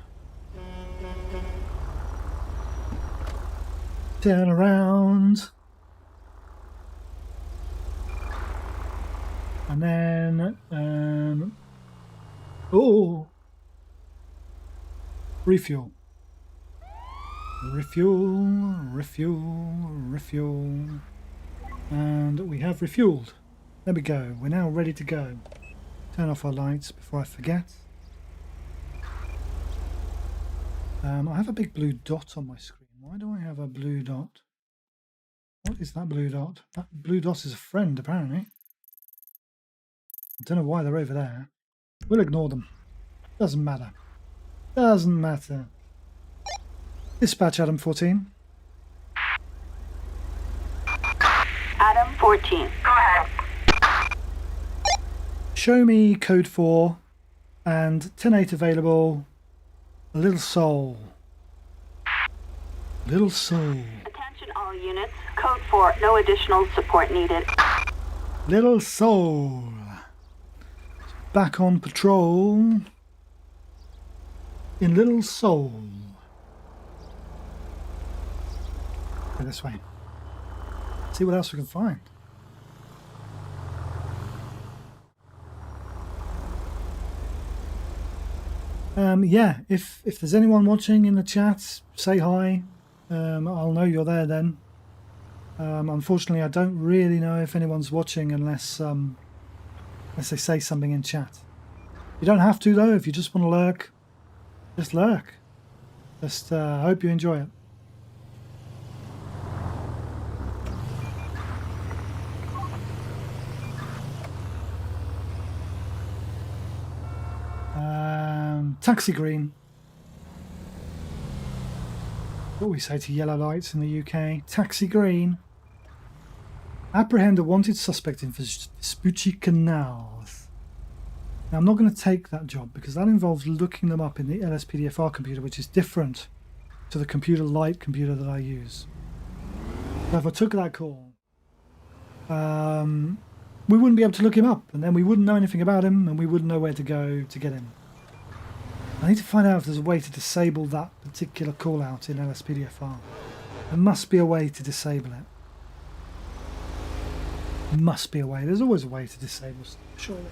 around. And then oh, refuel, and we have refueled. There we go. We're now ready to go. Turn off our lights before I forget. I have a big blue dot on my screen. Why do I have a blue dot? What is that blue dot? That blue dot is a friend, apparently. I don't know why they're over there. We'll ignore them. Doesn't matter. Doesn't matter. Dispatch Adam 14. Adam 14. Go ahead. show me code 4 and 10-8 available. Little Soul. Little Soul. Attention all units. Code 4, no additional support needed. Little Soul. Back on patrol in Little Soul. Go this way. See what else we can find. Yeah, if there's anyone watching in the chat, say hi. I'll know you're there then. Unfortunately, I don't really know if anyone's watching unless they say something in chat. You don't have to though. If you just want to lurk, just lurk. Just hope you enjoy it. Taxi green. What do we say to yellow lights in the UK? Taxi green. Apprehend a wanted suspect in Vespucci canals. Now I'm not going to take that job because that involves looking them up in the LSPDFR computer, which is different to the computer light computer that I use. So if I took that call, we wouldn't be able to look him up, and then we wouldn't know anything about him, and we wouldn't know where to go to get him. I need to find out if there's a way to disable that particular call out in LSPDFR. There must be a way to disable it. Must be a way. There's always a way to disable stuff, surely.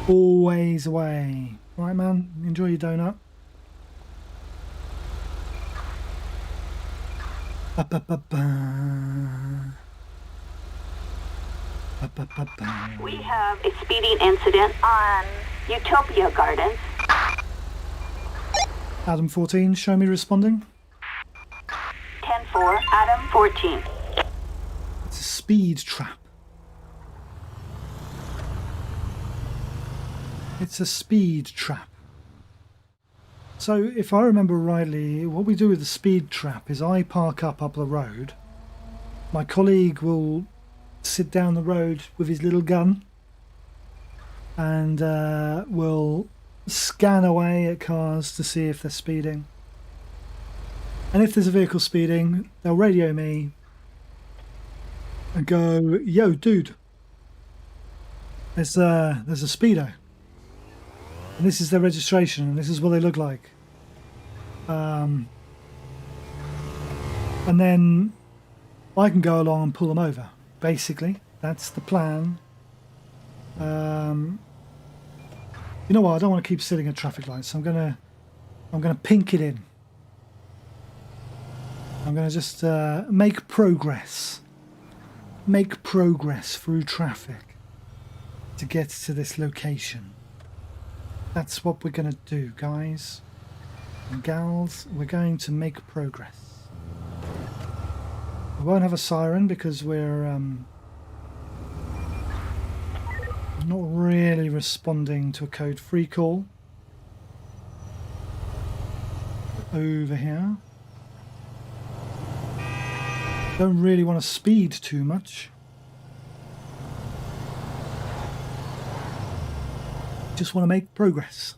Always a way. Right, man? Enjoy your donut. We have a speeding incident on Utopia Gardens. Adam 14, show me responding. 10-4, Adam 14. It's a speed trap. It's a speed trap. So if I remember rightly, what we do with the speed trap is I park up the road. My colleague will sit down the road with his little gun and will scan away at cars to see if they're speeding. And if there's a vehicle speeding, they'll radio me and go, "Yo, dude, there's a speedo. And this is their registration, and this is what they look like." And then I can go along and pull them over. Basically, that's the plan. You know what? I don't want to keep sitting at traffic lights, so I'm gonna pink it in. I'm gonna just make progress through traffic to get to this location. That's what we're gonna do, guys and gals. We're going to make progress. We won't have a siren because we're not really responding to a code 3 call over here. Don't really want to speed too much. Just want to make progress.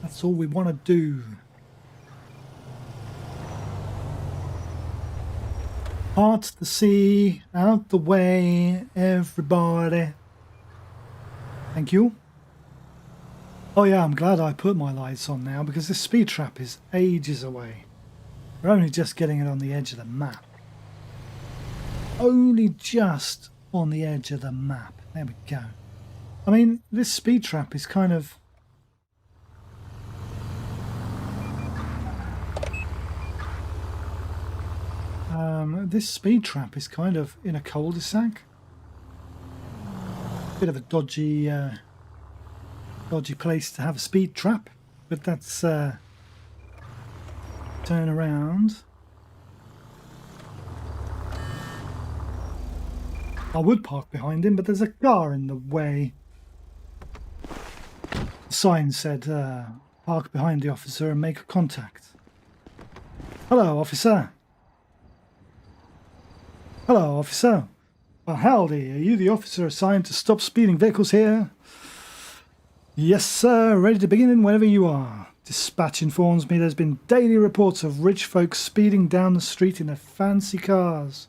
That's all we want to do. Part the sea, out the way, everybody. Thank you. Oh yeah, I'm glad I put my lights on now because this speed trap is ages away. We're only just getting it on the edge of the map. Only just on the edge of the map. There we go. I mean, this speed trap is kind of... this speed trap is kind of in a cul-de-sac. Bit of a dodgy place to have a speed trap, but that's turn around. I would park behind him, but there's a car in the way. The sign said, park behind the officer and make contact. Hello, officer. Hello, officer. Well, howdy. Are you the officer assigned to stop speeding vehicles here? Yes, sir. Ready to begin whenever you are. Dispatch informs me there's been daily reports of rich folks speeding down the street in their fancy cars.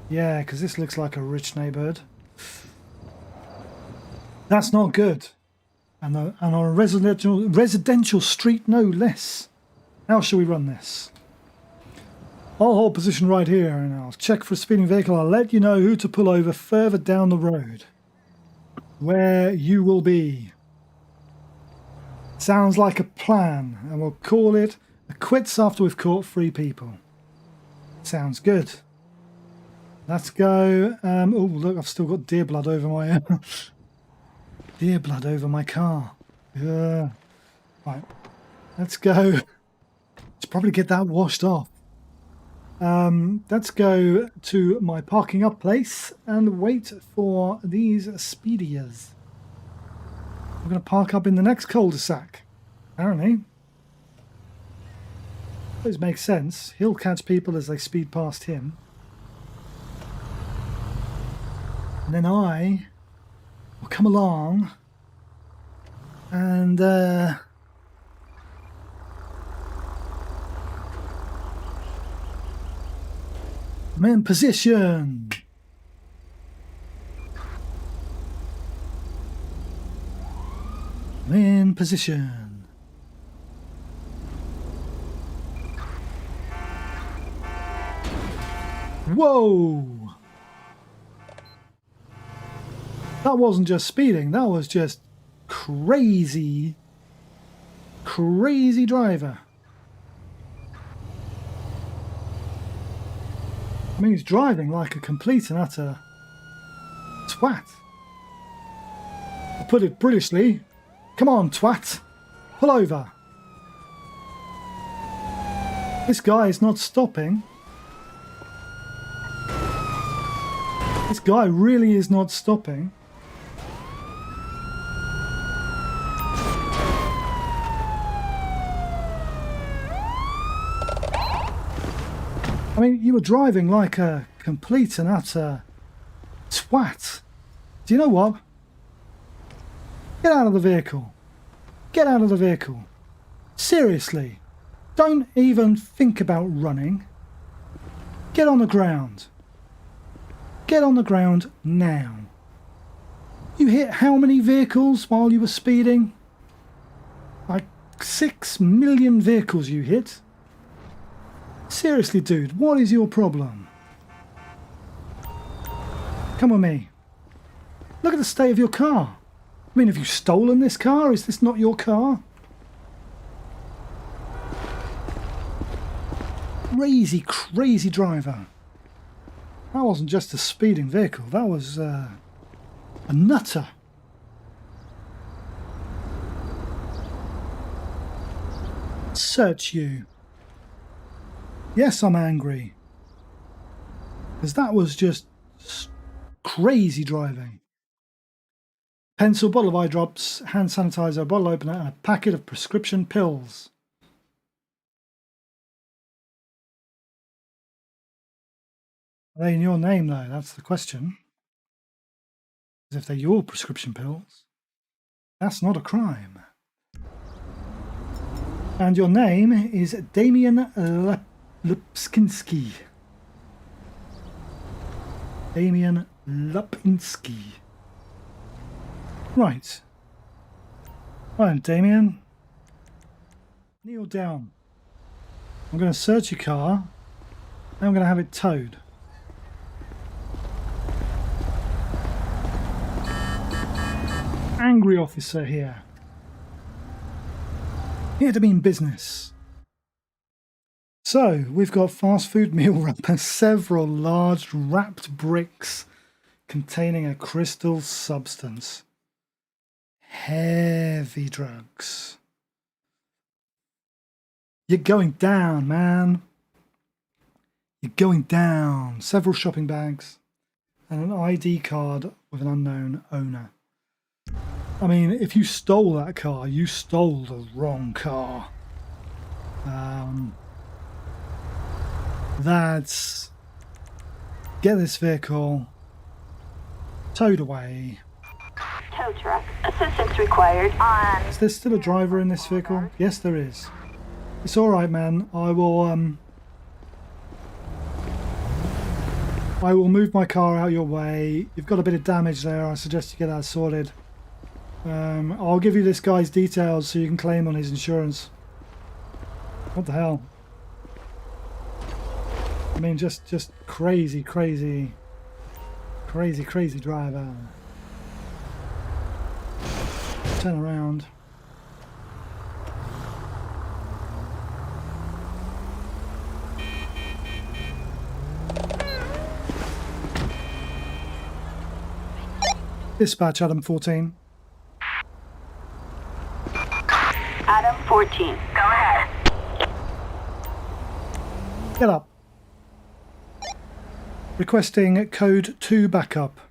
Yeah, because this looks like a rich neighborhood. That's not good. And on a residential street, no less. How shall we run this? I'll hold position right here and I'll check for a speeding vehicle. I'll let you know who to pull over further down the road. Where you will be. Sounds like a plan, and we'll call it a quits after we've caught 3 people. Sounds good. Let's go. Oh, look, I've still got deer blood over my deer blood over my car. Yeah. Right. Let's go. Let's probably get that washed off. Let's go to my parking up place and wait for these speediers. We're going to park up in the next cul-de-sac, apparently. Those make sense. He'll catch people as they speed past him. And then I will come along and I'm in position. I'm in position. Whoa! That wasn't just speeding, that was just crazy driver. I mean, he's driving like a complete and utter twat. To put it Britishly, come on, twat, pull over. This guy is not stopping. This guy really is not stopping. I mean, you were driving like a complete and utter twat. Do you know what? Get out of the vehicle. Get out of the vehicle. Seriously. Don't even think about running. Get on the ground. Get on the ground now. You hit how many vehicles while you were speeding? Like 6 million vehicles you hit. Seriously, dude, what is your problem? Come with me. Look at the state of your car. I mean, have you stolen this car? Is this not your car? Crazy driver. That wasn't just a speeding vehicle. That was a nutter. Search you. Yes, I'm angry. Because that was just crazy driving. Pencil, bottle of eye drops, hand sanitizer, bottle opener, and a packet of prescription pills. Are they in your name, though? That's the question. Because if they're your prescription pills, that's not a crime. And your name is Damian Lupinski. Damian Lupinski. Right. Right, Damian. Kneel down. I'm going to search your car. And I'm going to have it towed. Angry officer here. Here to mean business. So, we've got fast food meal wrappers, several large wrapped bricks containing a crystal substance. Heavy drugs. You're going down, man. You're going down. Several shopping bags and an ID card with an unknown owner. I mean, if you stole that car, you stole the wrong car. That's get this vehicle towed away. Tow truck. Assistance required on... Is there still a driver in this vehicle? Yes, there is. It's alright, man. I will move my car out your way. You've got a bit of damage there. I suggest you get that sorted. I'll give you this guy's details so you can claim on his insurance. What the hell? I mean, just crazy driver. Turn around. Dispatch Adam 14. Adam 14. Go ahead. Get up. Requesting code 2 backup.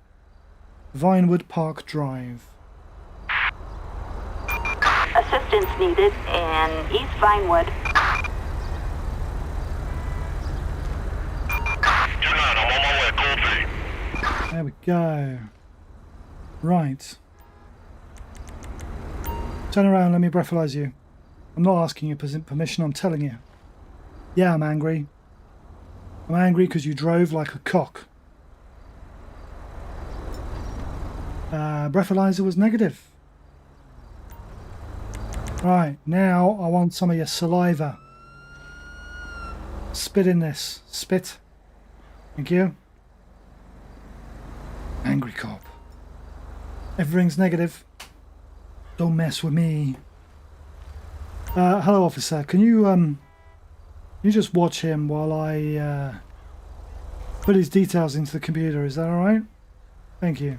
Vinewood Park Drive. Assistance needed in East Vinewood. I'm on my way, code 3. There we go. Right. Turn around, let me breathalyze you. I'm not asking you permission, I'm telling you. Yeah, I'm angry. I'm angry because you drove like a cock. Breathalyzer was negative. Right, now I want some of your saliva. Spit in this. Spit. Thank you. Angry cop. Everything's negative. Don't mess with me. Hello, officer. Can you just watch him while I put his details into the computer? Is that all right? Thank you.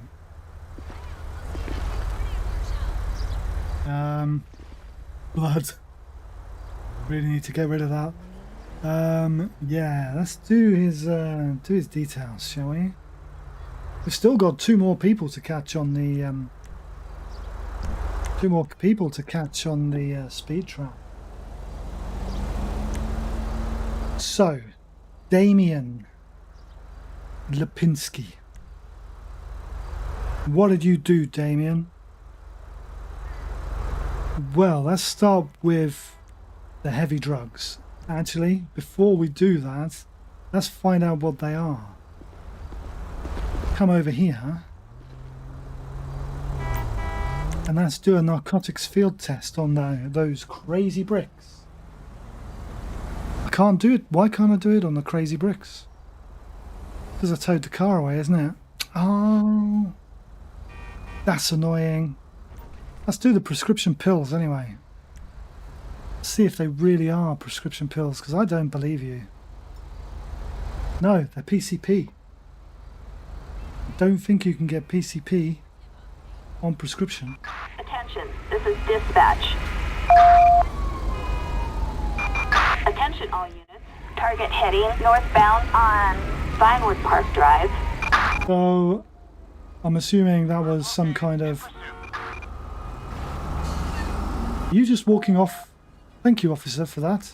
Blood. Really need to get rid of that. Yeah, let's do his details, shall we? We've still got two more people to catch on the speed trap. So, Damien Lipinski. What did you do, Damien? Well, let's start with the heavy drugs. Actually, before we do that, let's find out what they are. Come over here. And let's do a narcotics field test on those crazy bricks. I can't do it. Why can't I do it on the crazy bricks? Because I towed the car away, isn't it? Oh, that's annoying. Let's do the prescription pills anyway. See if they really are prescription pills, because I don't believe you. No, they're PCP. I don't think you can get PCP on prescription. Attention, this is dispatch. Attention all units. Target heading northbound on Vinewood Park Drive. So, I'm assuming that was some kind of... You just walking off? Thank you, officer, for that.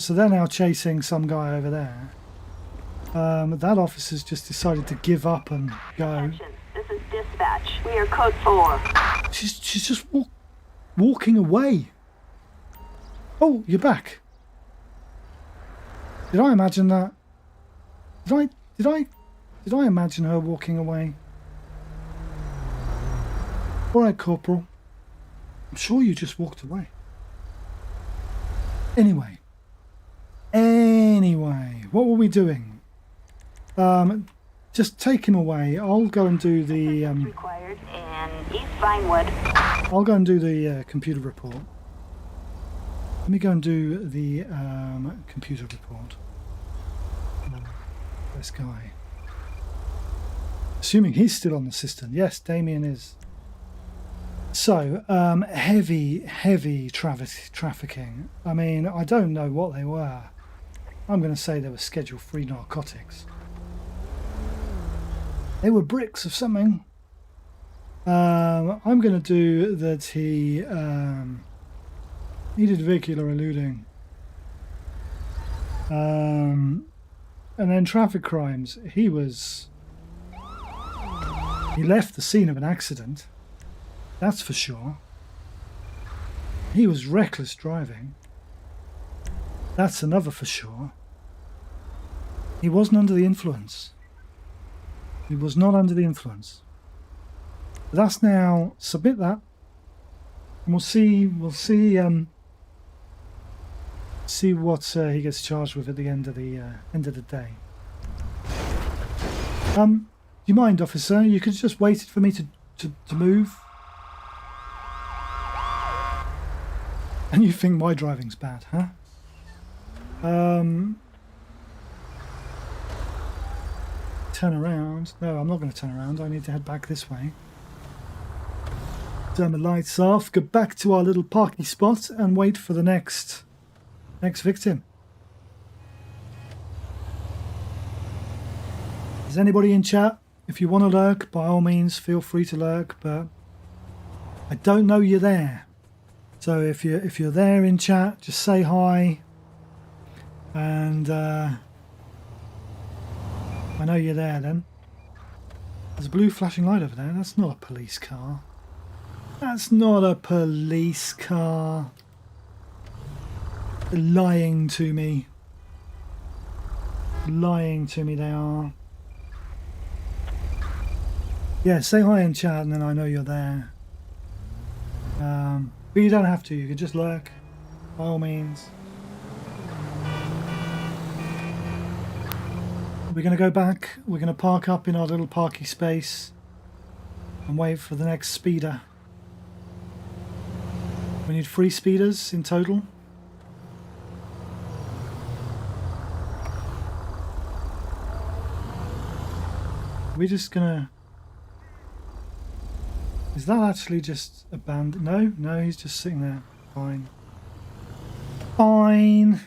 So they're now chasing some guy over there. That officer's just decided to give up and go. Attention, this is dispatch. We are code 4. She's just walking away. Oh, you're back. Did I imagine that? Did I imagine her walking away? Alright, Corporal. I'm sure you just walked away. Anyway, what were we doing? Just take him away. I'll go and do the required in East Vinewood. I'll go and do the computer report. Let me go and do the computer report. This guy. Assuming he's still on the system. Yes, Damien is. So, heavy trafficking. I mean, I don't know what they were. I'm going to say they were Schedule 3 narcotics. They were bricks of something. I'm going to do that he needed vehicular eluding. And then traffic crimes. He left the scene of an accident. That's for sure. He was reckless driving. That's another for sure. He wasn't under the influence. He was not under the influence. But that's now, submit that. And we'll see what he gets charged with at the end of the day. Do you mind, officer? You could just waited for me to move. And you think my driving's bad, huh? Turn around. No, I'm not going to turn around. I need to head back this way. Turn the lights off. Go back to our little parking spot and wait for the next victim. Is anybody in chat? If you want to lurk, by all means, feel free to lurk. But I don't know you're there. So if you're there in chat, just say hi. And I know you're there then. There's a blue flashing light over there. That's not a police car. That's not a police car. They're lying to me. Lying to me they are. Yeah, say hi in chat and then I know you're there. But you don't have to. You can just lurk. By all means. We're going to go back. We're going to park up in our little parking space and wait for the next speeder. We need 3 speeders in total. We're just going to... Is that actually just abandoned? No, he's just sitting there. Fine. Fine.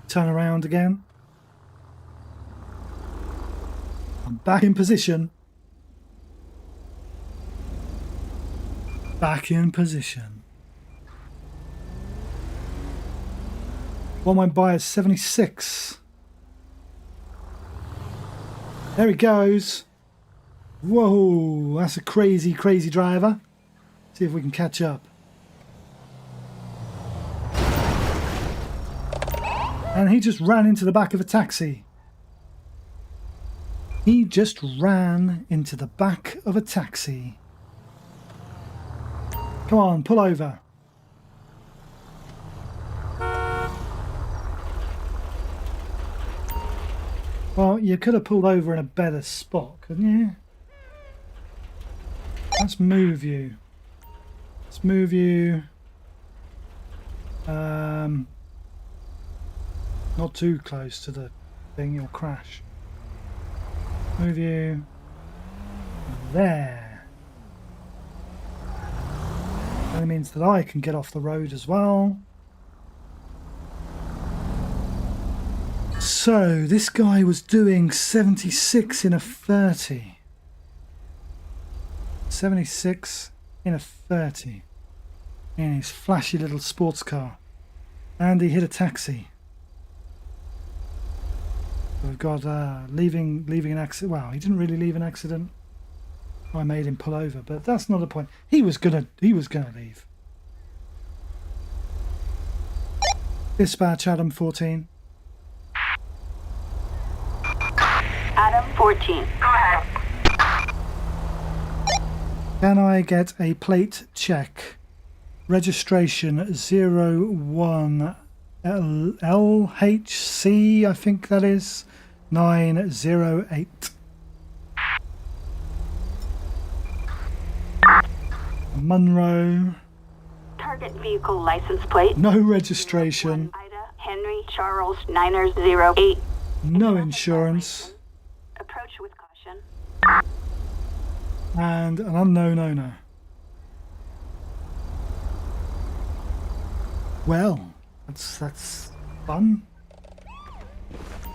Turn around again. I'm back in position. Back in position. What am I by is 76. There he goes. Whoa, that's a crazy, crazy driver. See if we can catch up. And he just ran into the back of a taxi. He just ran into the back of a taxi. Come on, pull over. Well, you could have pulled over in a better spot, couldn't you? Let's move you. Let's move you. Not too close to the thing, you'll crash. Move you there. That means that I can get off the road as well. So this guy was doing 76 in a 30. 76 in a 30 in his flashy little sports car, and he hit a taxi. We've got leaving an accident. Well, he didn't really leave an accident. I made him pull over, but that's not the point. He was gonna leave. Dispatch Adam 14. Adam 14. Go ahead. Can I get a plate check? Registration 01 LHC, I think that is 908. Monroe. Target vehicle license plate. No registration. Ida Henry Charles 908. No insurance. Approach with caution. And an unknown owner. Well, that's fun.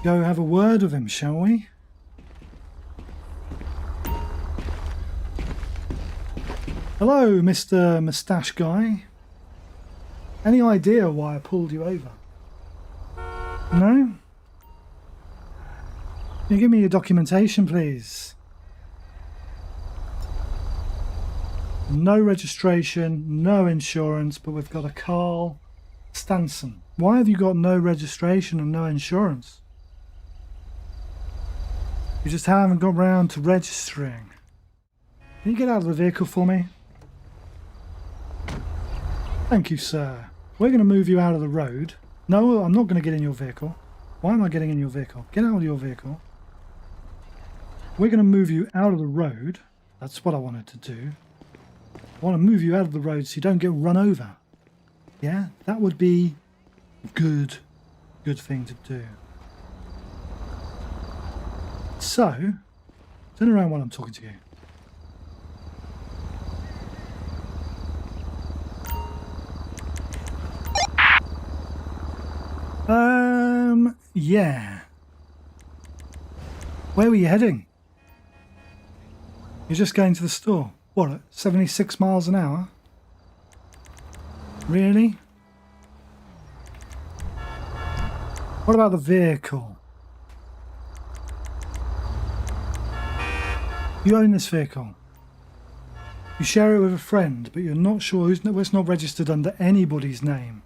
Go have a word with him, shall we? Hello, Mr. Moustache Guy. Any idea why I pulled you over? No? Can you give me your documentation, please? No registration, no insurance, but we've got a Carl Stanson. Why have you got no registration and no insurance? You just haven't got round to registering. Can you get out of the vehicle for me? Thank you, sir. We're going to move you out of the road. No, I'm not going to get in your vehicle. Why am I getting in your vehicle? Get out of your vehicle. We're going to move you out of the road. That's what I wanted to do. I want to move you out of the road so you don't get run over. Yeah, that would be a good thing to do. So, turn around while I'm talking to you. Yeah. Where were you heading? You're just going to the store. What, at 76 miles an hour? Really? What about the vehicle? You own this vehicle. You share it with a friend, but you're not sure it's not registered under anybody's name.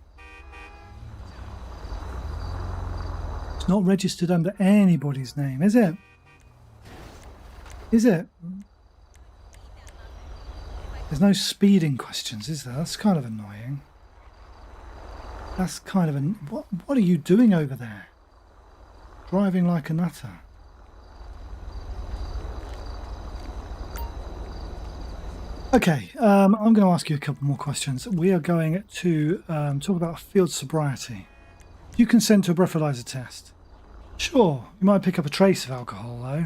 It's not registered under anybody's name, is it? Is it? There's no speeding questions, is there? That's kind of annoying. That's kind of an... What are you doing over there? Driving like a nutter. Okay, I'm going to ask you a couple more questions. We are going to talk about field sobriety. Do you consent to a breathalyzer test? Sure, you might pick up a trace of alcohol though.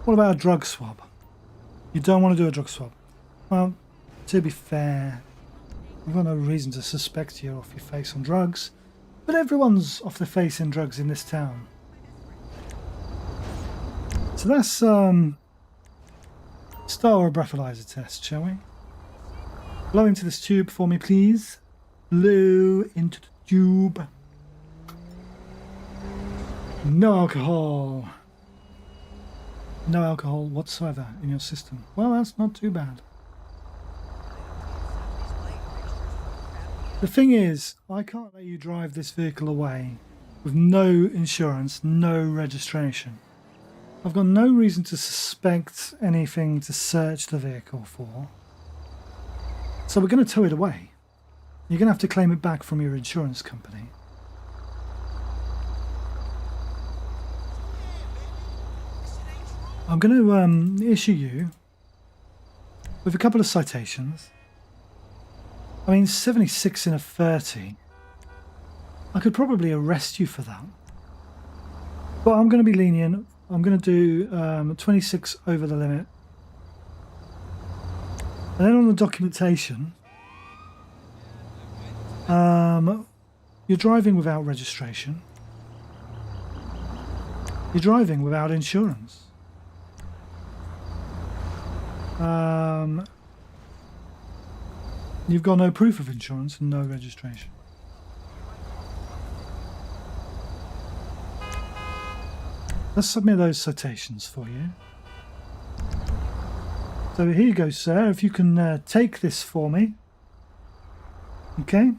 What about a drug swab? You don't want to do a drug swab. Well, to be fair, we've got no reason to suspect you're off your face on drugs, but everyone's off their face in drugs in this town. So let's start a breathalyzer test, shall we? Blow into this tube for me, please. Blow into the tube. No alcohol. No alcohol whatsoever in your system. Well, that's not too bad. The thing is, I can't let you drive this vehicle away with no insurance, no registration. I've got no reason to suspect anything to search the vehicle for. So we're going to tow it away. You're going to have to claim it back from your insurance company. I'm going to issue you with a couple of citations. I mean, 76 in a 30. I could probably arrest you for that. But I'm going to be lenient. I'm going to do 26 over the limit. And then on the documentation, you're driving without registration. You're driving without insurance. You've got no proof of insurance and no registration. Let's submit those citations for you. So here you go, sir. If you can take this for me. Okay.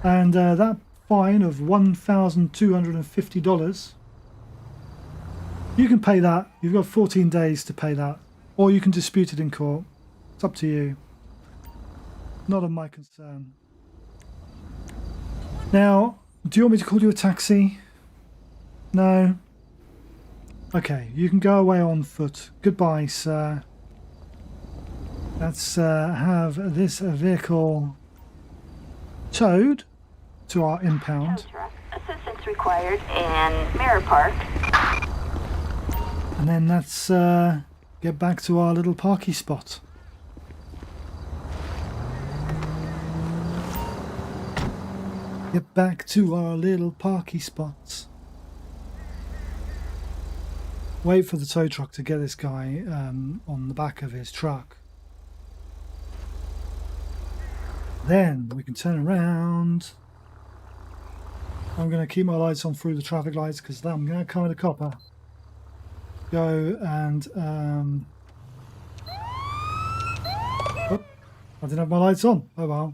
And that fine of $1,250. You can pay that. You've got 14 days to pay that. Or you can dispute it in court. It's up to you. Not of my concern. Now, do you want me to call you a taxi? No? Okay, you can go away on foot. Goodbye, sir. Let's have this vehicle towed to our impound. Assistance required in Mirror Park. And then let's get back to our little parky spot. Get back to our little parky spots. Wait for the tow truck to get this guy on the back of his truck. Then we can turn around I'm going to keep my lights on through the traffic lights because I'm going to kind of copper. Go and oh, I didn't have my lights on. Oh well.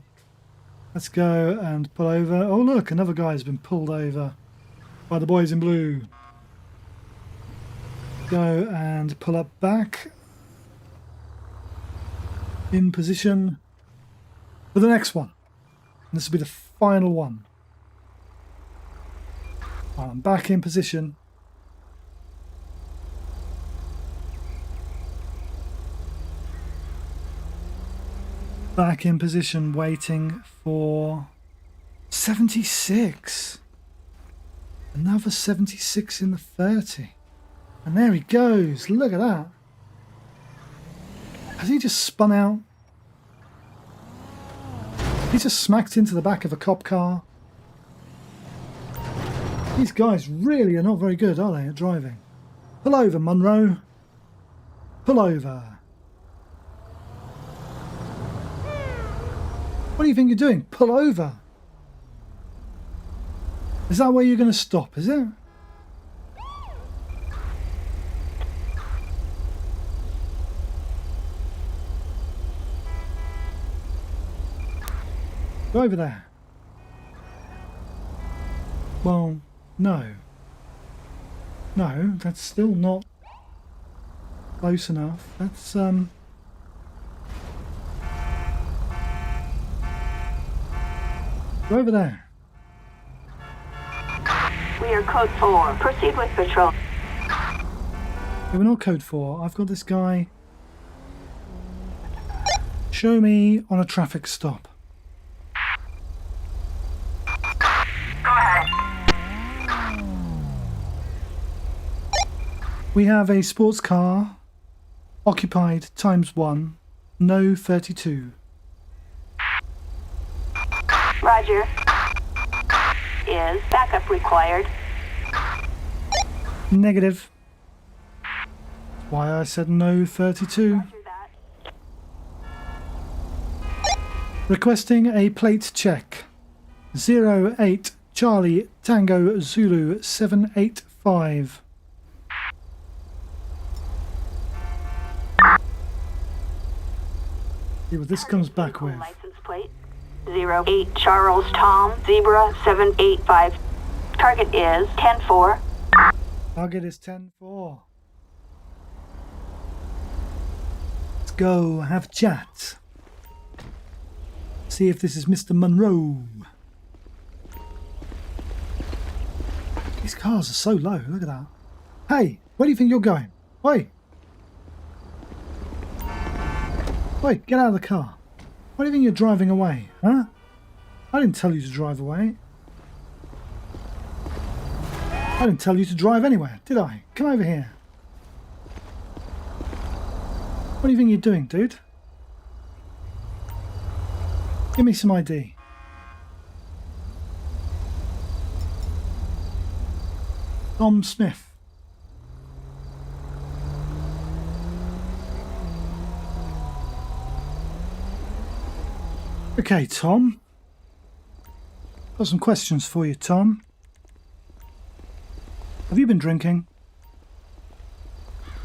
Let's go and pull over. Oh look, another guy's been pulled over by the boys in blue. Go and pull up back in position for the next one. This will be the final one. I'm back in position. Back in position, waiting for 76. Another 76 in the 30. And there he goes. Look at that. Has he just spun out? He just smacked into the back of a cop car. These guys really are not very good, are they, at driving? Pull over, Monroe. Pull over. What do you think you're doing? Pull over. Is that where you're going to stop, is it? Go over there. Well, no. No, that's still not close enough. That's, Go over there. We are code 4. Proceed with patrol. Yeah, we're not code 4. I've got this guy. Show me on a traffic stop. We have a sports car, occupied ×1, no 32. Roger. Is backup required? Negative. Why I said no 32. Roger that. Requesting a plate check. 08 Charlie Tango Zulu 785. See what this comes back with. License plate 08 Charles Tom Zebra 785. Target is 10-4. Target is 10-4. Let's go have a chat. See if this is Mr. Monroe. These cars are so low, look at that. Hey, where do you think you're going? Oi! Oi, get out of the car. Why do you think you're driving away, huh? I didn't tell you to drive away. I didn't tell you to drive anywhere, did I? Come over here. What do you think you're doing, dude? Give me some ID. Tom Smith. Okay, Tom. Got some questions for you, Tom. Have you been drinking?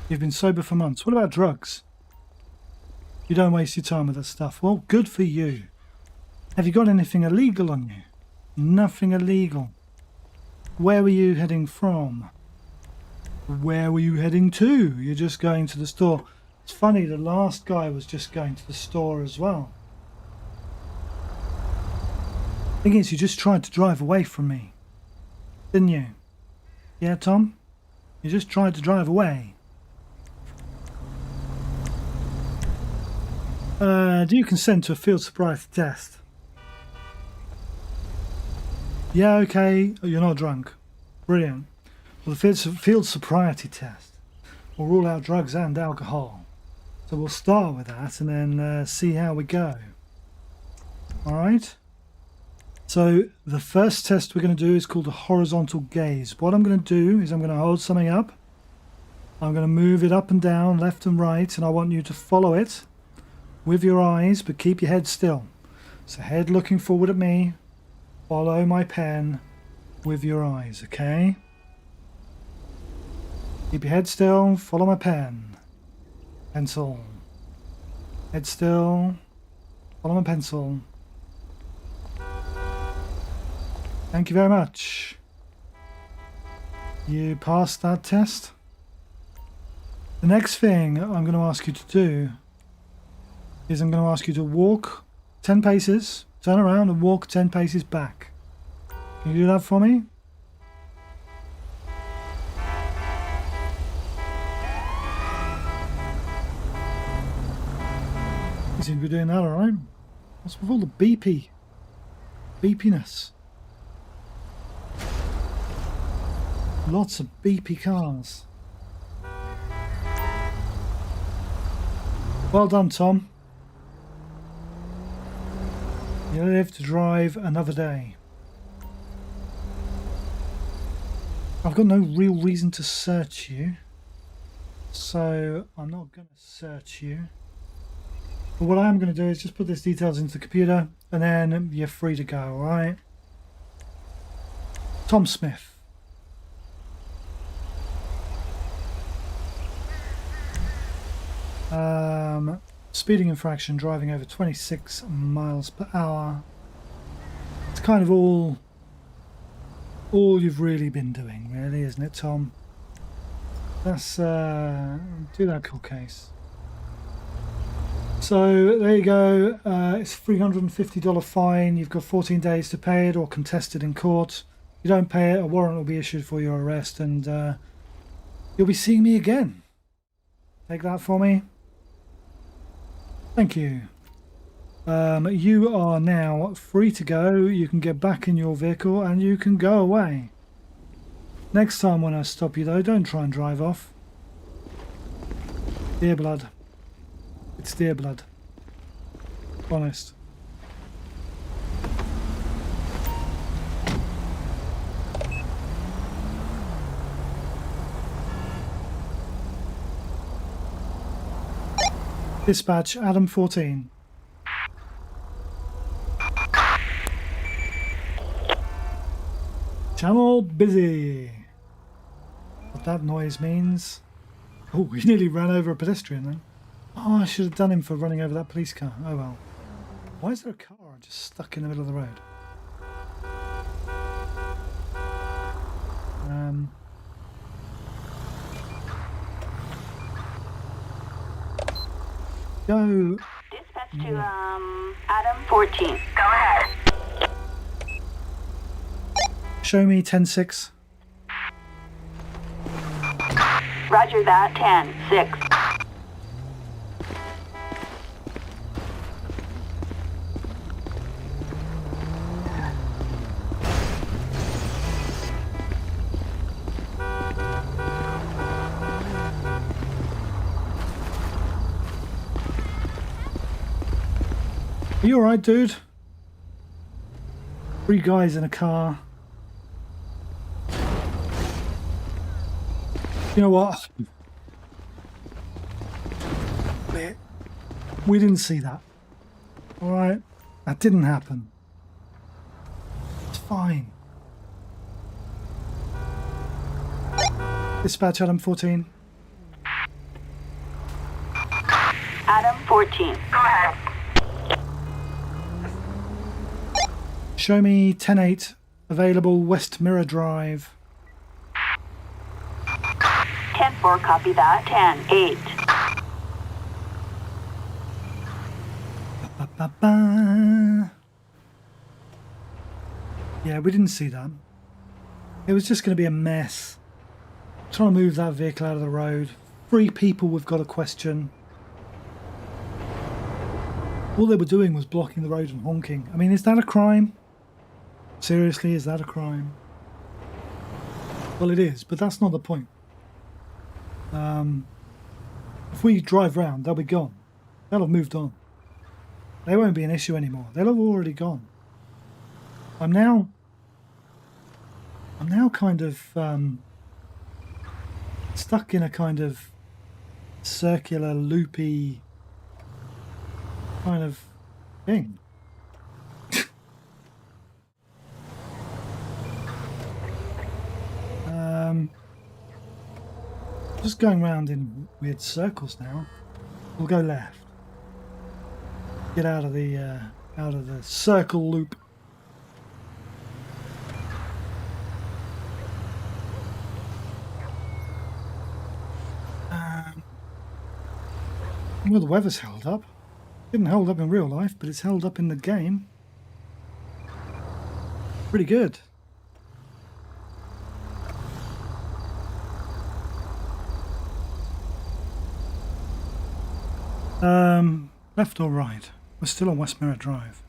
You've been sober for months. What about drugs? You don't waste your time with that stuff. Well, good for you. Have you got anything illegal on you? Nothing illegal. Where were you heading from? Where were you heading to? You're just going to the store. It's funny, the last guy was just going to the store as well. Thing is, you just tried to drive away from me, didn't you? Yeah, Tom? You just tried to drive away. Do you consent to a field sobriety test? Yeah, okay. Oh, you're not drunk. Brilliant. Well, the field sobriety test will rule out drugs and alcohol. So we'll start with that and then see how we go. Alright? So the first test we're going to do is called a horizontal gaze. What I'm going to do is I'm going to hold something up. I'm going to move it up and down, left and right, and I want you to follow it with your eyes, but keep your head still. So head looking forward at me. Follow my pen with your eyes, okay? Keep your head still, follow my pen. Pencil. Head still, follow my pencil. Thank you very much. You passed that test. The next thing I'm going to ask you to do is I'm going to ask you to walk 10 paces, turn around and walk 10 paces back. Can you do that for me? You seem to be doing that alright. What's with all the beepiness? Lots of beepy cars. Well done, Tom. You live to drive another day. I've got no real reason to search you, so I'm not going to search you. But what I am going to do is just put these details into the computer, and then you're free to go, alright? Tom Smith. Speeding infraction, driving over 26 miles per hour. It's kind of all you've really been doing, really, isn't it, Tom? Let's do that cool case. So there you go. It's a $350 fine. You've got 14 days to pay it or contest it in court. If you don't pay it, a warrant will be issued for your arrest, and you'll be seeing me again. Take that for me. Thank you. You are now free to go. You can get back in your vehicle and you can go away. Next time when I stop you though, don't try and drive off. Dear blood. It's dear blood. Honest. Dispatch, Adam 14. Channel busy. What that noise means. Oh, we nearly ran over a pedestrian then. Oh, I should have done him for running over that police car. Oh well. Why is there a car just stuck in the middle of the road? Go. Dispatch to Adam 14. Go ahead. Show me 10-6. Roger that. 10-6. Are you alright, dude? 3 guys in a car. You know what? We didn't see that. Alright? That didn't happen. It's fine. Dispatch Adam 14. Adam 14. Go ahead. Show me 10-8. Available West Mirror Drive. 10-4, copy that. 10-8. Ba-ba-ba. Yeah, we didn't see that. It was just going to be a mess. Trying to move that vehicle out of the road. 3 people we've got a question. All they were doing was blocking the road and honking. I mean, is that a crime? Seriously, is that a crime? Well, it is, but that's not the point. If we drive round, they'll be gone. They'll have moved on. They won't be an issue anymore. They'll have already gone. I'm now kind of stuck in a kind of circular, loopy kind of thing. just going round in weird circles now. We'll go left. Get out of the circle loop. Well, the weather's held up. Didn't hold up in real life, but it's held up in the game. Pretty good. Left or right? We're still on West Mirror Drive.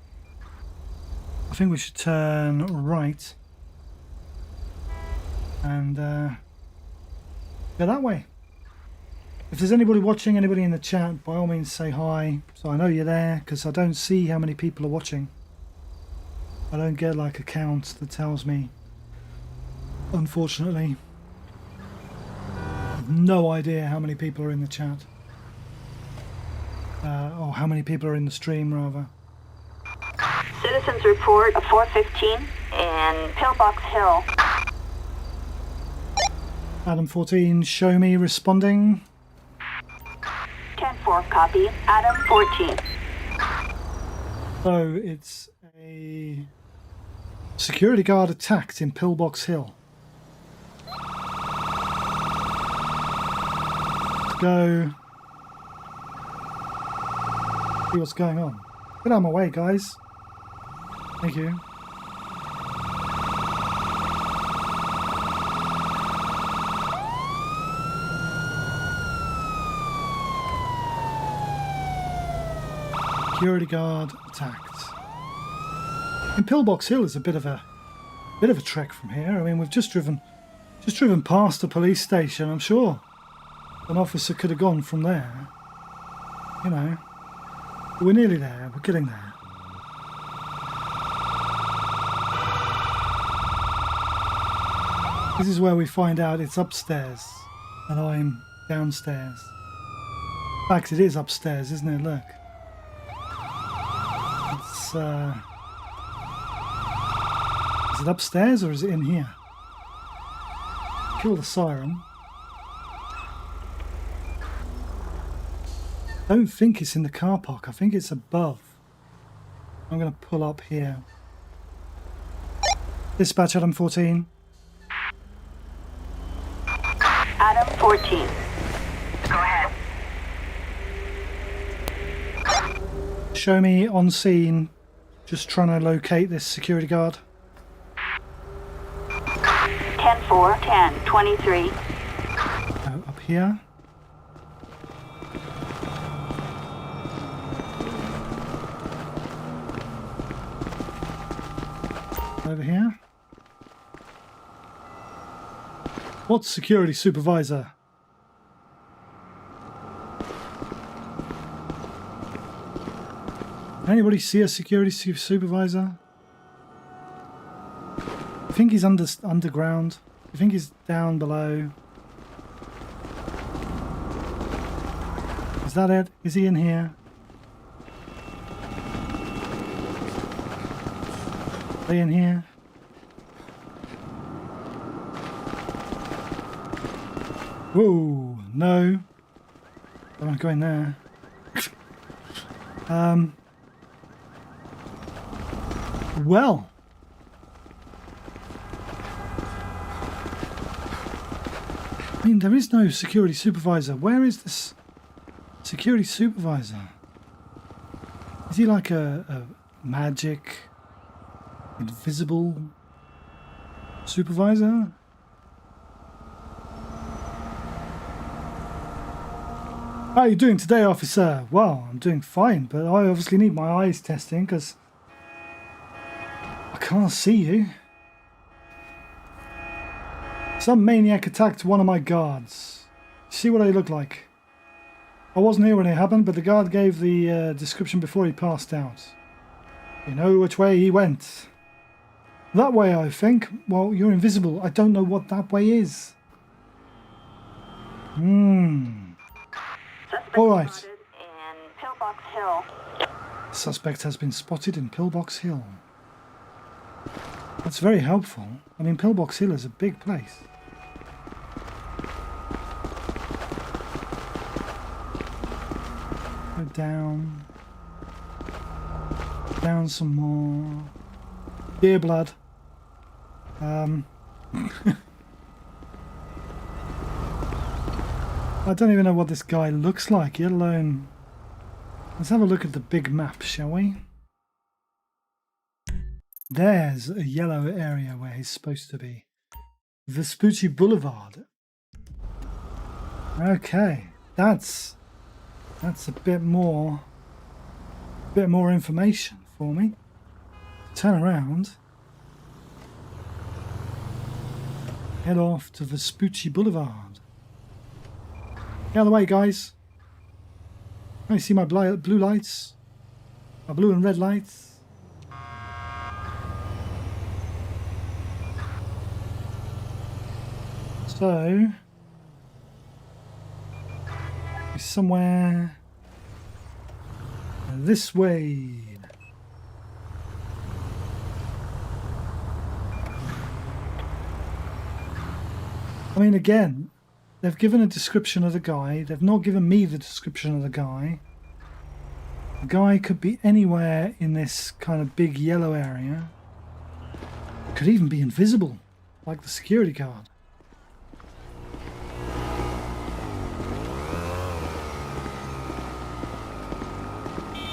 I think we should turn right and go that way. If there's anybody watching, anybody in the chat, by all means say hi, so I know you're there, because I don't see how many people are watching. I don't get like a count that tells me, unfortunately. I've no idea how many people are in the chat. Or how many people are in the stream, rather. Citizens report a 415 in Pillbox Hill. Adam 14, show me responding. 10-4, copy. Adam 14. So it's a security guard attacked in Pillbox Hill. Let's go see what's going on. Get out of my way, guys. Thank you. Security guard attacked. And Pillbox Hill is a bit of a trek from here. I mean, we've just driven past the police station. I'm sure an officer could have gone from there. You know, but we're nearly there. We're getting there. This is where we find out it's upstairs and I'm downstairs. In fact, it is upstairs, isn't it? Look. It's, is it upstairs or is it in here? Kill the siren. I don't think it's in the car park. I think it's above. I'm going to pull up here. Dispatch Adam 14. Adam 14. Go ahead. Show me on scene. Just trying to locate this security guard. 10-4, 10-23. Up here. Over here. What's security supervisor? Anybody see a security supervisor? I think he's underground. I think he's down below. Is that it? Is he in here? Are they in here? Whoa, no. Don't want to go in there. Well. I mean, there is no security supervisor. Where is this security supervisor? Is he like a magic, invisible supervisor? How are you doing today, officer? Well, I'm doing fine, but I obviously need my eyes testing because I can't see you. Some maniac attacked one of my guards. See what I look like? I wasn't here when it happened, but the guard gave the description before he passed out. You know which way he went. That way, I think. Well, you're invisible. I don't know what that way is. All right. In Pillbox Hill. Suspect has been spotted in Pillbox Hill. That's very helpful. I mean, Pillbox Hill is a big place. down. Down some more. Deer blood. I don't even know what this guy looks like, yet alone... Let's have a look at the big map, shall we? There's a yellow area where he's supposed to be. Vespucci Boulevard. Okay, that's a bit more information for me. Turn around. Head off to Vespucci Boulevard. Get out of the way, guys. Can you see my blue lights? My blue and red lights? So, somewhere this way. I mean, again, they've given a description of the guy. They've not given me the description of the guy. The guy could be anywhere in this kind of big yellow area. Could even be invisible, like the security guard.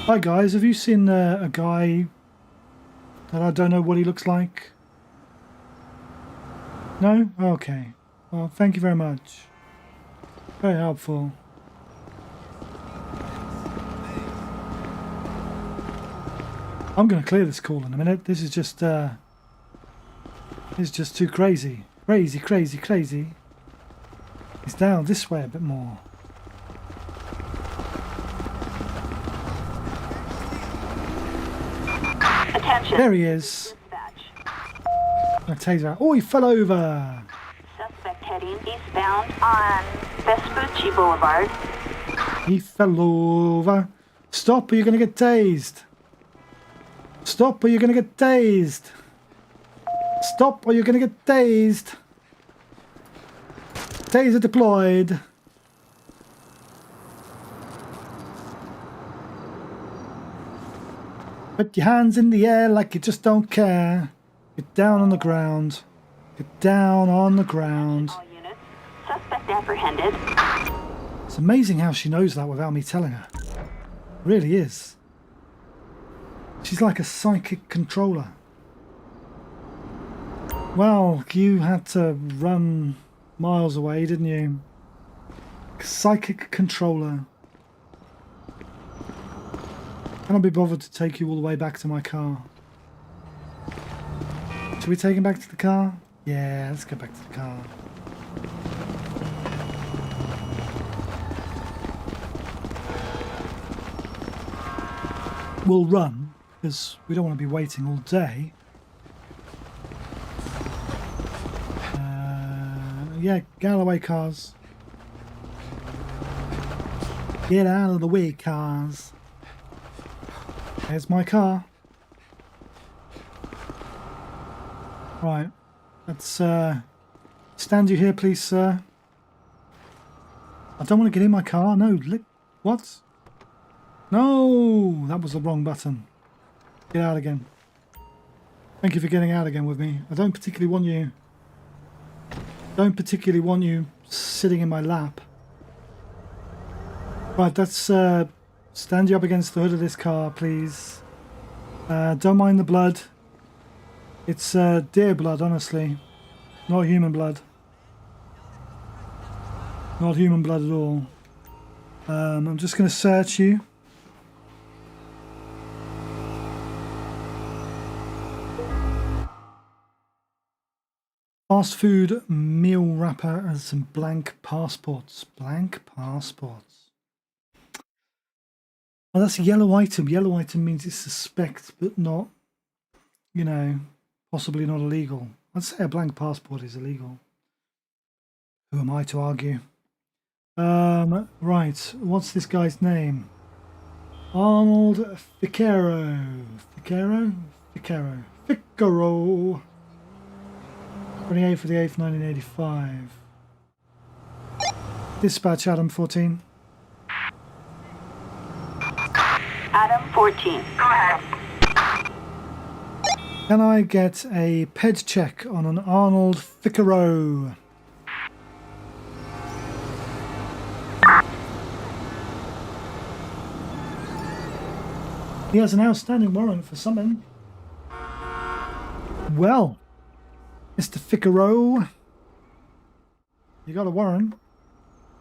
Hi guys, have you seen a guy that I don't know what he looks like? No? Okay. Well, thank you very much. Very helpful. I'm going to clear this call in a minute. This is just too crazy. Crazy, crazy, crazy. It's down this way a bit more. Attention. There he is. I taser. Oh, he fell over. Suspect heading eastbound on Vespucci Boulevard. He fell over. Stop or you're going to get tased. Stop or you're going to get tased. Stop or you're going to get tased. Taser deployed. Put your hands in the air like you just don't care. Get down on the ground. Get down on the ground. All units. Suspect apprehended. It's amazing how she knows that without me telling her. It really is. She's like a psychic controller. Well, you had to run miles away, didn't you? Psychic controller. Can I be bothered to take you all the way back to my car? Should we take him back to the car? Yeah, let's go back to the car. We'll run, because we don't want to be waiting all day. Yeah, get out of the way, cars. Get out of the way, cars. There's my car. Right, let's stand you here, please, sir. I don't want to get in my car. No, what? No, that was the wrong button. Get out again. Thank you for getting out again with me. I don't particularly want you. Sitting in my lap. Right, let's stand you up against the hood of this car, please. Don't mind the blood. It's deer blood, honestly. Not human blood. Not human blood at all. I'm just going to search you. Fast food meal wrapper and some blank passports. Blank passports. Oh, that's a yellow item. Yellow item means it's suspect, but not, you know, possibly not illegal. I'd say a blank passport is illegal. Who am I to argue? Right. What's this guy's name? Arnold Ficaro. Ficaro. 28th for the 8th, 1985. Dispatch Adam 14. Adam 14. Go ahead. Can I get a ped check on an Arnold Figaro? He has an outstanding warrant for something. Well, Mr. Figaro, you got a warrant.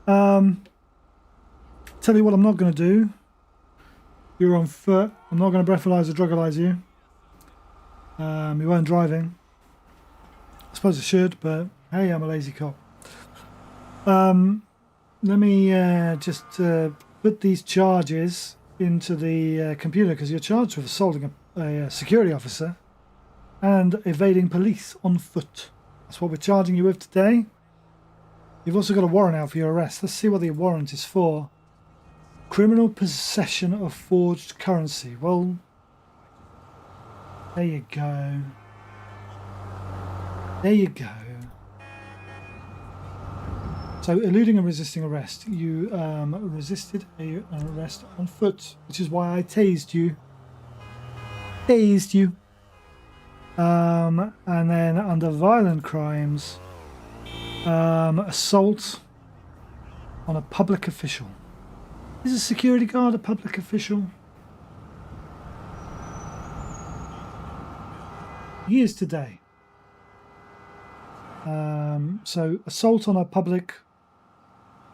Tell you what I'm not going to do. You're on foot. I'm not going to breathalyze or drugalize you. You weren't driving. I suppose I should, but hey, I'm a lazy cop. Let me just put these charges into the computer, because you're charged with assaulting a security officer and evading police on foot. That's what we're charging you with today. You've also got a warrant out for your arrest. Let's see what the warrant is for. Criminal possession of forged currency. Well, there you go. There you go. So, eluding and resisting arrest. You resisted an arrest on foot, which is why I tased you. Tased you. And then under violent crimes, assault on a public official. Is a security guard a public official? He is today. So assault on a public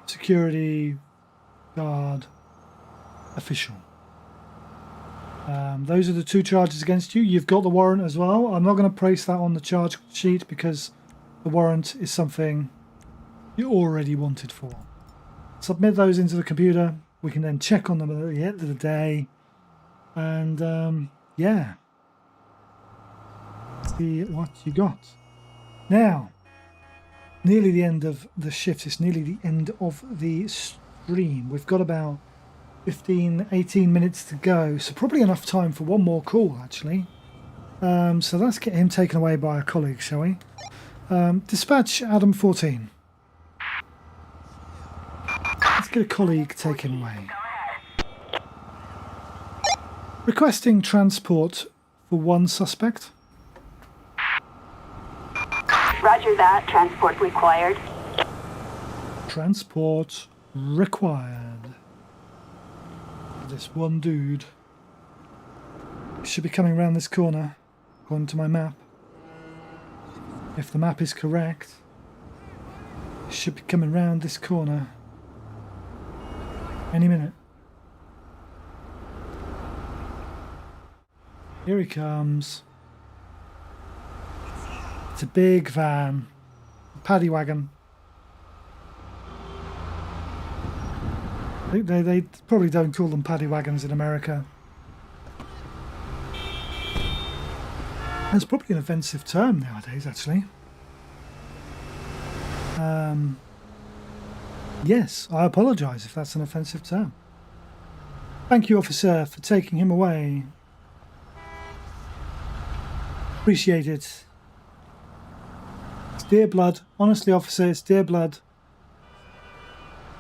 security guard official. Those are the two charges against you. You've got the warrant as well. I'm not going to place that on the charge sheet because the warrant is something you already wanted for. Submit those into the computer. We can then check on them at the end of the day. And yeah. See what you got. Now, nearly the end of the shift. It's nearly the end of the stream. We've got about 15-18 minutes to go, so probably enough time for one more call actually. So let's get him taken away by a colleague, shall we? Dispatch Adam 14. Let's get a colleague taken away. Requesting transport for one suspect. Roger that. Transport required. Transport required. This one dude should be coming around this corner, according to my map. If the map is correct, he should be coming round this corner any minute. Here he comes. It's a big van, a paddy wagon. They probably don't call them paddy wagons in America. That's probably an offensive term nowadays, actually. Yes, I apologise if that's an offensive term. Thank you, officer, for taking him away. Appreciate it. It's dear blood. Honestly, officer, it's dear blood.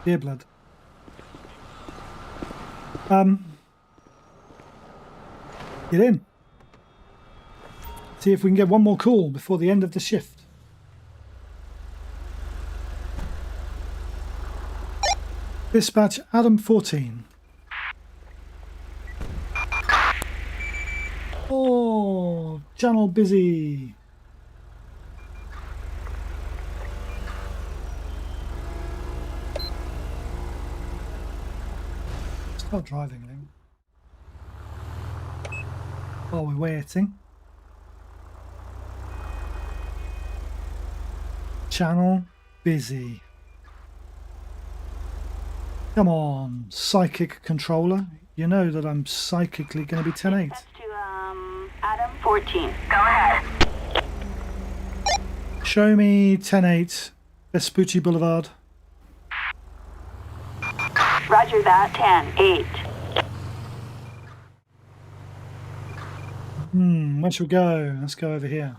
Dear blood. Get in. See if we can get one more call before the end of the shift. Dispatch Adam 14. Oh, channel busy. Start driving, Lou. While we're waiting. Channel busy. Come on, psychic controller. You know that I'm psychically going to be 10-8. That's to Adam 14. Go ahead. Show me 10-8 Vespucci Boulevard. Roger that. 10-8. Where shall we go? Let's go over here.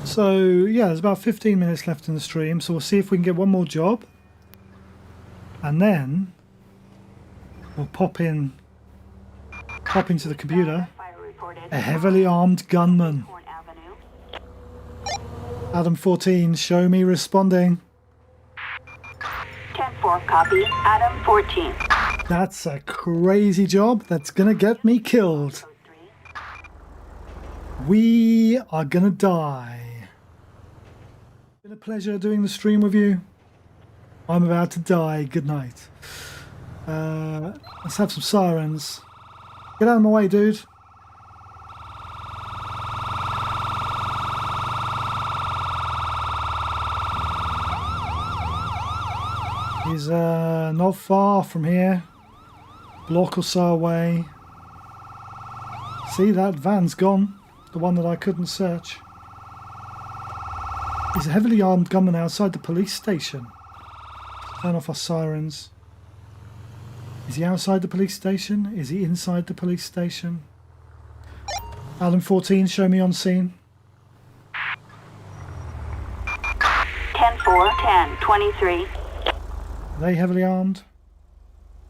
So yeah, there's about 15 minutes left in the stream, so we'll see if we can get one more job, and then we'll pop into the computer. Fire reported. A heavily armed gunman. Horn Avenue. Adam 14, show me responding. 10-4, copy. Adam 14. That's a crazy job. That's gonna get me killed. Code 3. We are gonna die. Been a pleasure doing the stream with you. I'm about to die. Good night. Let's have some sirens. Get out of my way, dude. He's not far from here. Block or so away. See, that van's gone. The one that I couldn't search. He's a heavily armed gunman outside the police station. Turn off our sirens. Is he outside the police station? Is he inside the police station? Alan 14, show me on scene. 10-4, 10, 23. Are they heavily armed?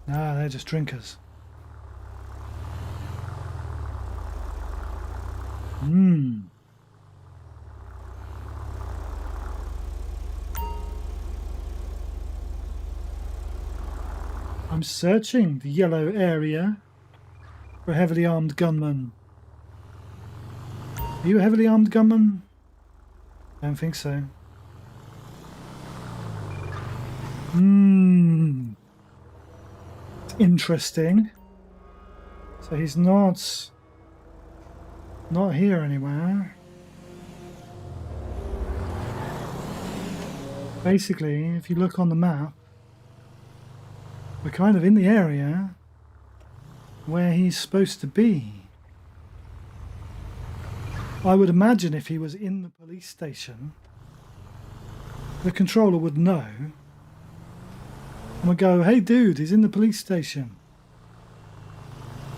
No, they're just drinkers. I'm searching the yellow area for a heavily armed gunman. Are you a heavily armed gunman? Don't think so. Interesting. So he's not here anywhere. Basically, if you look on the map, we're kind of in the area where he's supposed to be. I would imagine if he was in the police station, the controller would know and would go, hey dude, he's in the police station.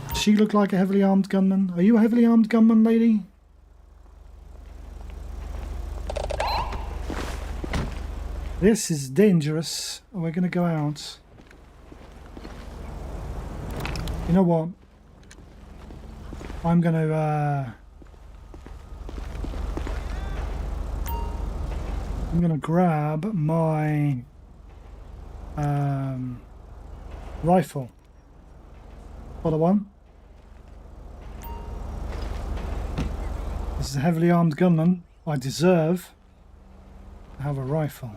Does she look like a heavily armed gunman? Are you a heavily armed gunman, lady? This is dangerous. We're going to go out. You know what? I'm going to grab my rifle. Follow one. This is a heavily armed gunman. I deserve to have a rifle.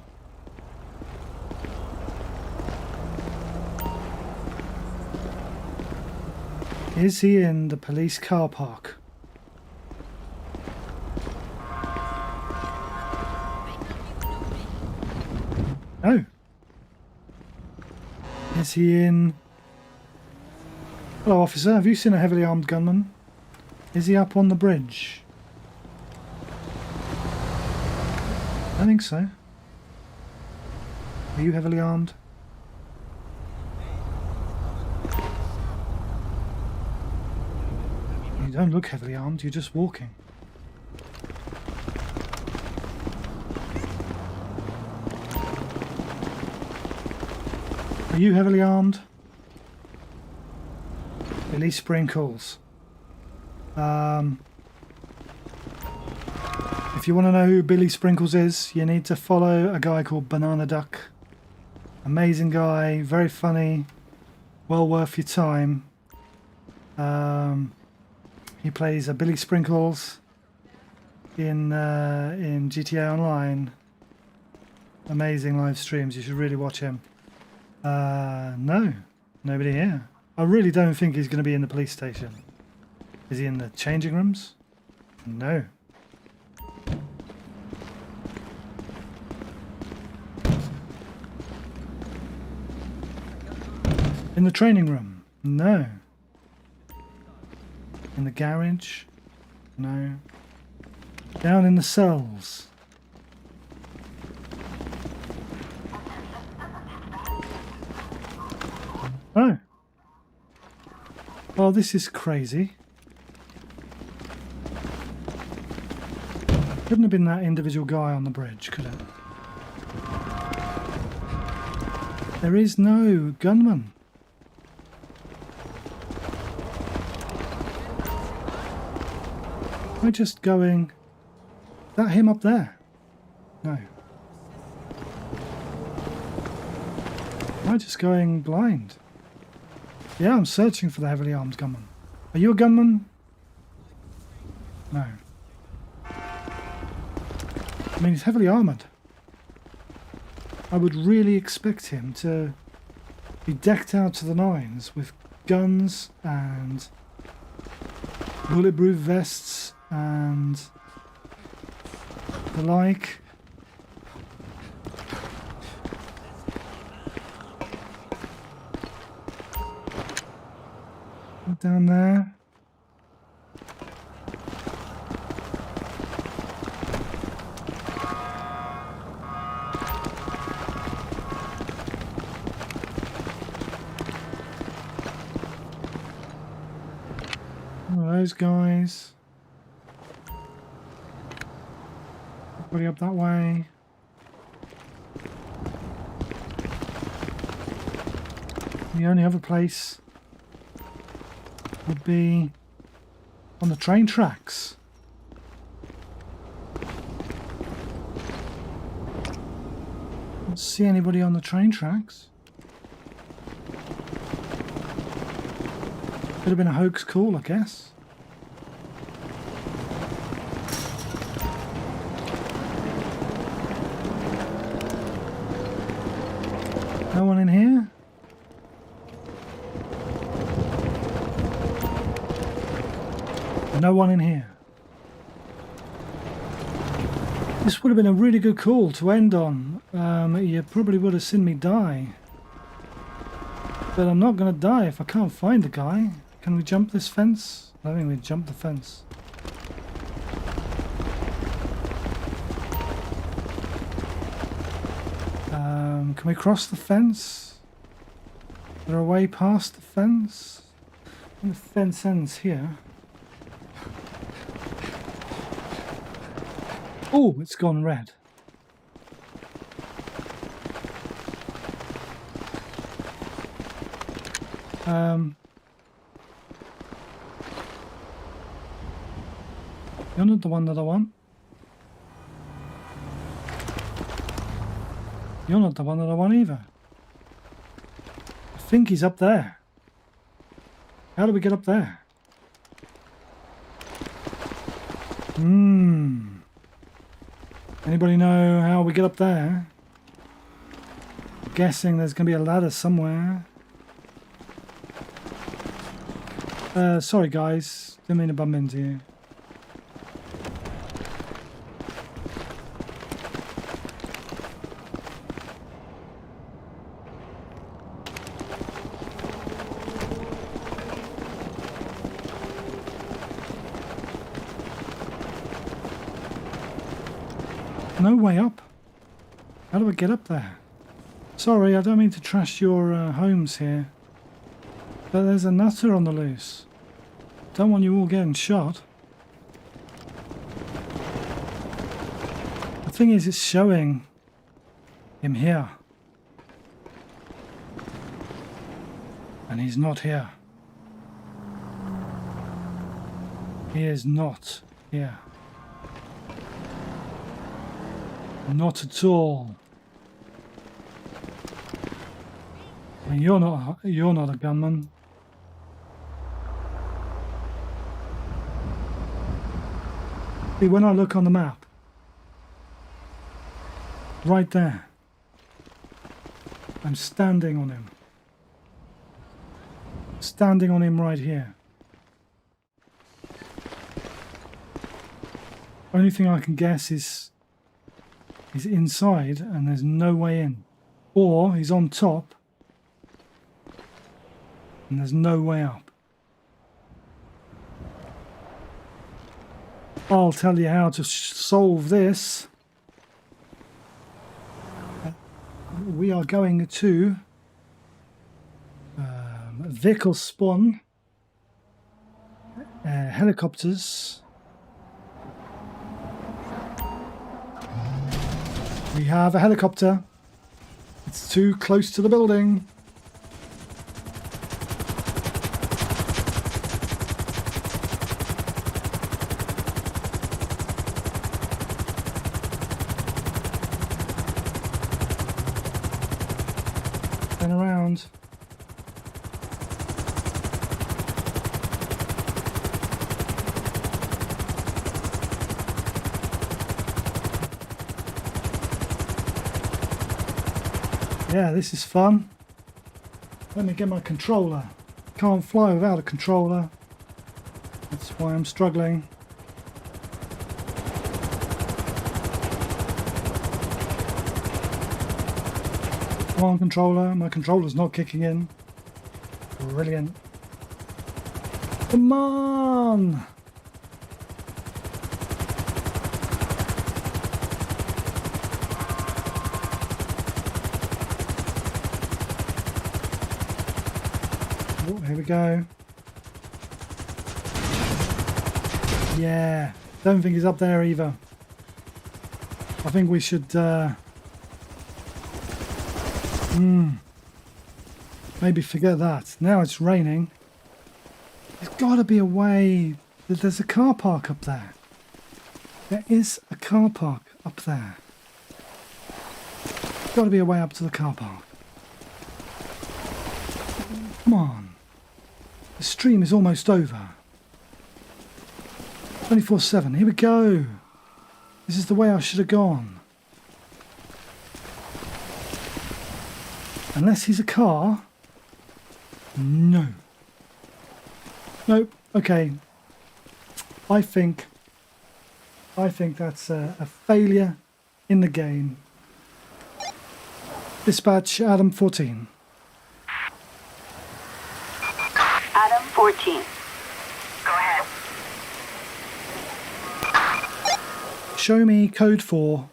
Is he in the police car park? No. Is he in... Hello officer, have you seen a heavily armed gunman? Is he up on the bridge? I think so. Are you heavily armed? You don't look heavily armed, you're just walking. Are you heavily armed? Billy Sprinkles. If you want to know who Billy Sprinkles is, you need to follow a guy called Banana Duck. Amazing guy, very funny, well worth your time. He plays a Billy Sprinkles in GTA Online. Amazing live streams, you should really watch him. No, nobody here. I really don't think he's going to be in the police station. Is he in the changing rooms? No. In the training room? No. In the garage? No. Down in the cells? Oh. Well, this is crazy. Couldn't have been that individual guy on the bridge, could it? There is no gunman. Am I just going... Is that him up there? No. Am I just going blind? Yeah, I'm searching for the heavily armed gunman. Are you a gunman? No. I mean, he's heavily armoured. I would really expect him to be decked out to the nines with guns and bulletproof vests and the like. Down there. Those guys. Everybody up that way. The only other place would be on the train tracks. Don't see anybody on the train tracks. Could have been a hoax call, I guess. No one in here? No one in here. This would have been a really good call to end on. You probably would have seen me die. But I'm not going to die if I can't find the guy. Can we jump this fence? I think we jump the fence. Can we cross the fence? Is there a way past the fence? I think the fence ends here. Oh, it's gone red. You're not the one that I want. You're not the one that I want either. I think he's up there. How do we get up there? Anybody know how we get up there? I'm guessing there's going to be a ladder somewhere. Sorry guys, didn't mean to bump into you. No way up. How do I get up there? Sorry, I don't mean to trash your homes here, but there's a nutter on the loose. Don't want you all getting shot. The thing is, it's showing him here. And he's not here. He is not here. Not at all. And you're not a gunman. See, when I look on the map, right there, I'm standing on him. Standing on him right here. Only thing I can guess is he's inside and there's no way in. Or he's on top and there's no way up. I'll tell you how to solve this. We are going to vehicle spawn, helicopters, We have a helicopter. It's too close to the building. Turn around. Yeah, this is fun. Let me get my controller. Can't fly without a controller. That's why I'm struggling. Come on, controller. My controller's not kicking in. Brilliant. Come on! Oh, here we go. Yeah, don't think he's up there either. I think we should maybe forget that. Now it's raining. There's got to be a way. There's a car park up there. There is a car park up there. There's got to be a way up to the car park. Come on. The stream is almost over. 24/7. Here we go. This is the way I should have gone. Unless he's a car. No. Nope. Okay. I think that's a failure in the game. Dispatch Adam 14. Adam 14. Go ahead. Show me code 4.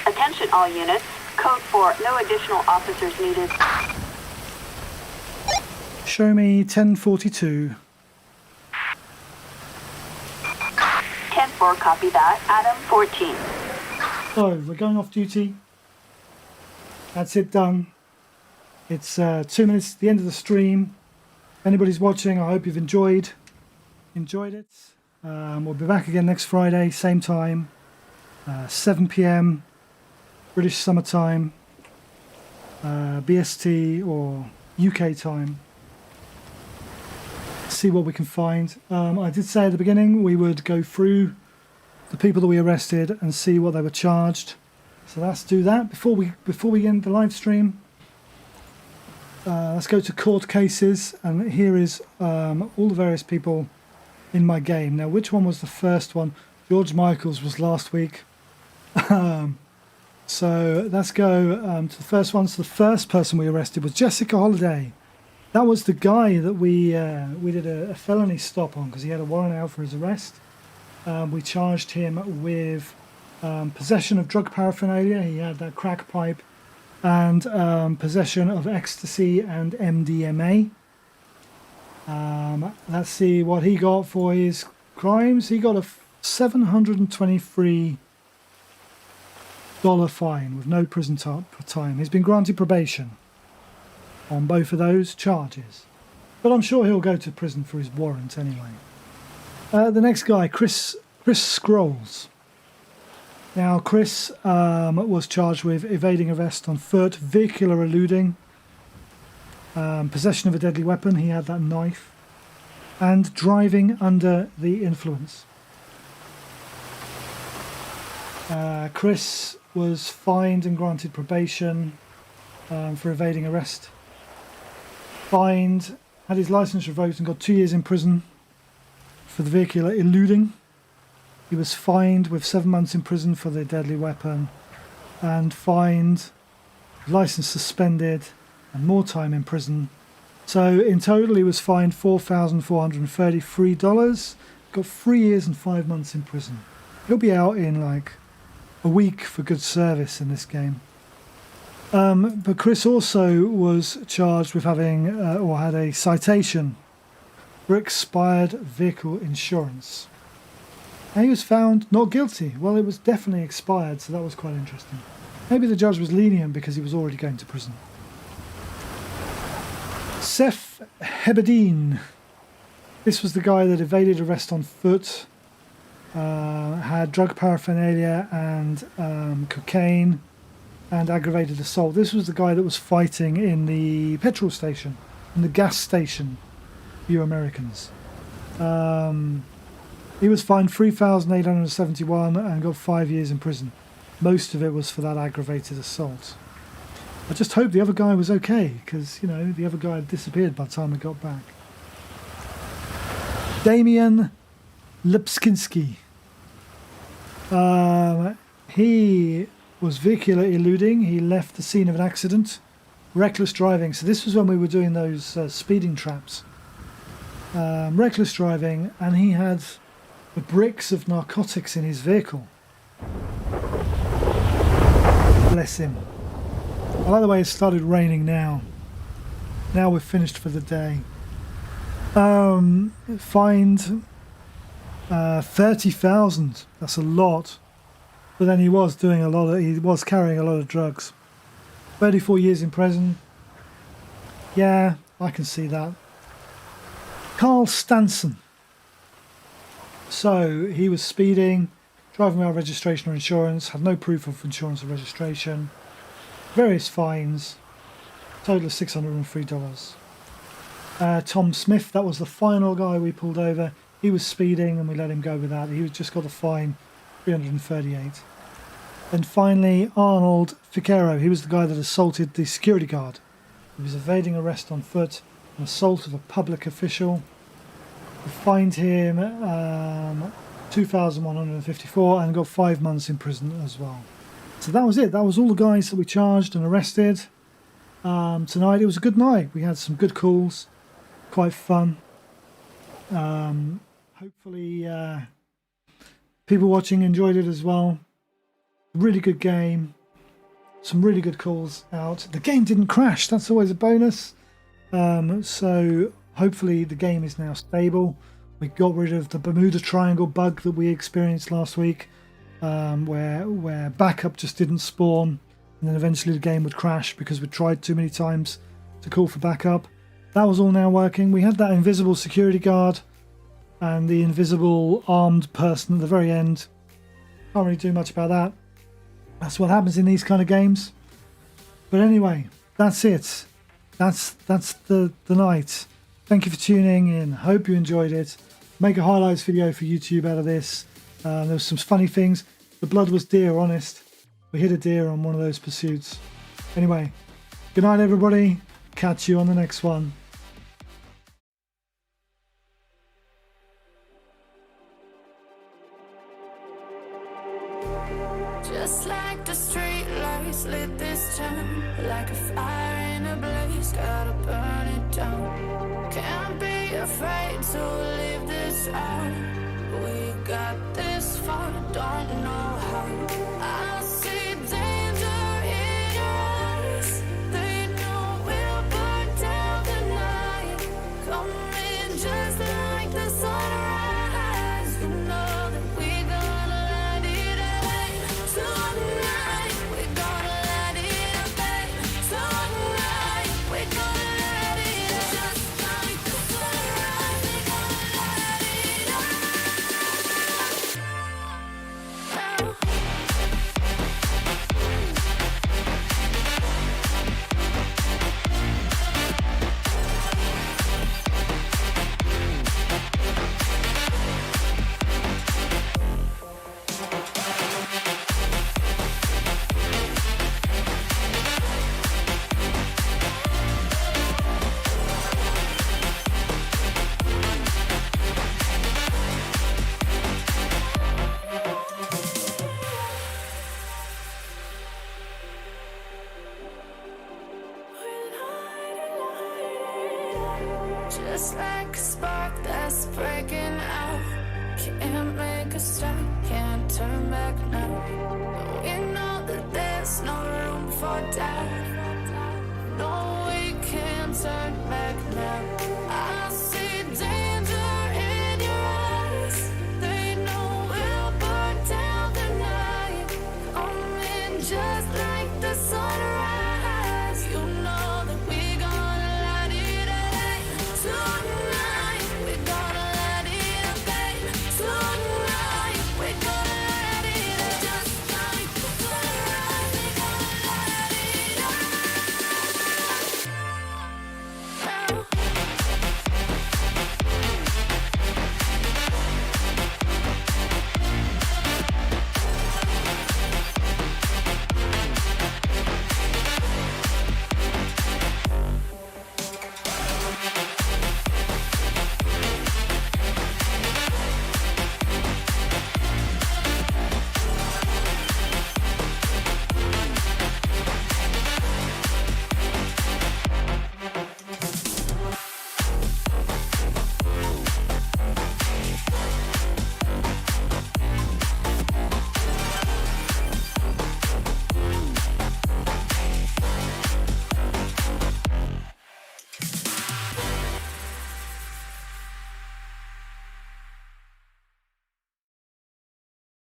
Attention all units. Code 4. No additional officers needed. Show me 1042. 10-4, copy that. Adam 14. So, we're going off duty. That's it, done. It's 2 minutes to the end of the stream. If anybody's watching, I hope you've enjoyed it. We'll be back again next Friday, same time, 7 p.m. British Summer Time, BST or UK time. See what we can find. I did say at the beginning we would go through the people that we arrested and see what they were charged. So let's do that before we end the live stream. Let's go to court cases, and here is all the various people in my game. Now, which one was the first one? George Michaels was last week. So let's go to the first one. So the first person we arrested was Jessica Holiday. That was the guy that we did a felony stop on because he had a warrant out for his arrest. We charged him with possession of drug paraphernalia. He had that crack pipe, and possession of ecstasy and MDMA. Let's see what he got for his crimes. He got a $723 fine with no prison time. He's been granted probation on both of those charges, but I'm sure he'll go to prison for his warrant anyway. The next guy, Chris Scrolls. Now, Chris was charged with evading arrest on foot, vehicular eluding, possession of a deadly weapon, he had that knife, and driving under the influence. Chris was fined and granted probation for evading arrest. Fined, had his license revoked and got 2 years in prison for the vehicular eluding. He was fined with 7 months in prison for the deadly weapon, and fined, license suspended, and more time in prison. So in total he was fined $4,433, got 3 years and 5 months in prison. He'll be out in like a week for good service in this game. But Chris also was charged with having or had a citation for expired vehicle insurance. And he was found not guilty. Well, it was definitely expired, so that was quite interesting. Maybe the judge was lenient because he was already going to prison. Seth Hebedine. This was the guy that evaded arrest on foot, had drug paraphernalia and cocaine and aggravated assault. This was the guy that was fighting in the petrol station, in the gas station, you Americans. He was fined $3,871 and got 5 years in prison. Most of it was for that aggravated assault. I just hope the other guy was okay, because, you know, the other guy had disappeared by the time we got back. Damian Lipskinski. He was vehicular eluding. He left the scene of an accident. Reckless driving. So this was when we were doing those speeding traps. Reckless driving, and he had the bricks of narcotics in his vehicle. Bless him. I like the way it started raining now. Now we're finished for the day. Fined 30,000. That's a lot. But then he was doing he was carrying a lot of drugs. 34 years in prison. Yeah, I can see that. Carl Stanson. So he was speeding, driving without registration or insurance, had no proof of insurance or registration, various fines, total of $603. Tom Smith, that was the final guy we pulled over. He was speeding and we let him go with that. He just got a fine, $338. And finally, Arnold Ficero. He was the guy that assaulted the security guard. He was evading arrest on foot, an assault of a public official. We fined him $2,154 and got 5 months in prison as well. So that was it. That was all the guys that we charged and arrested tonight. It was a good night. We had some good calls, quite fun. Hopefully people watching enjoyed it as well. Really good game. Some really good calls out. The game didn't crash. That's always a bonus. So hopefully the game is now stable. We got rid of the Bermuda Triangle bug that we experienced last week, where backup just didn't spawn, and then eventually the game would crash because we tried too many times to call for backup. That was all now working. We had that invisible security guard and the invisible armed person at the very end. Can't really do much about that. That's what happens in these kind of games. But anyway, that's it. That's the night. Thank you for tuning in. Hope you enjoyed it. Make a highlights video for YouTube out of this. There was some funny things. The blood was deer, honest. We hit a deer on one of those pursuits. Anyway, good night everybody. Catch you on the next one. Just like the street lights lit this town, like a fire in a blaze, gotta burn it down. Can't be afraid to leave this out. We got this far, don't know how. I see danger in your eyes. They know we'll burn down the night. Coming just like the sunrise. You know that we gonna light it up tonight. We gonna light it up tonight. We gonna light it up just like the sunrise. We gonna light it up now. Just like a spark.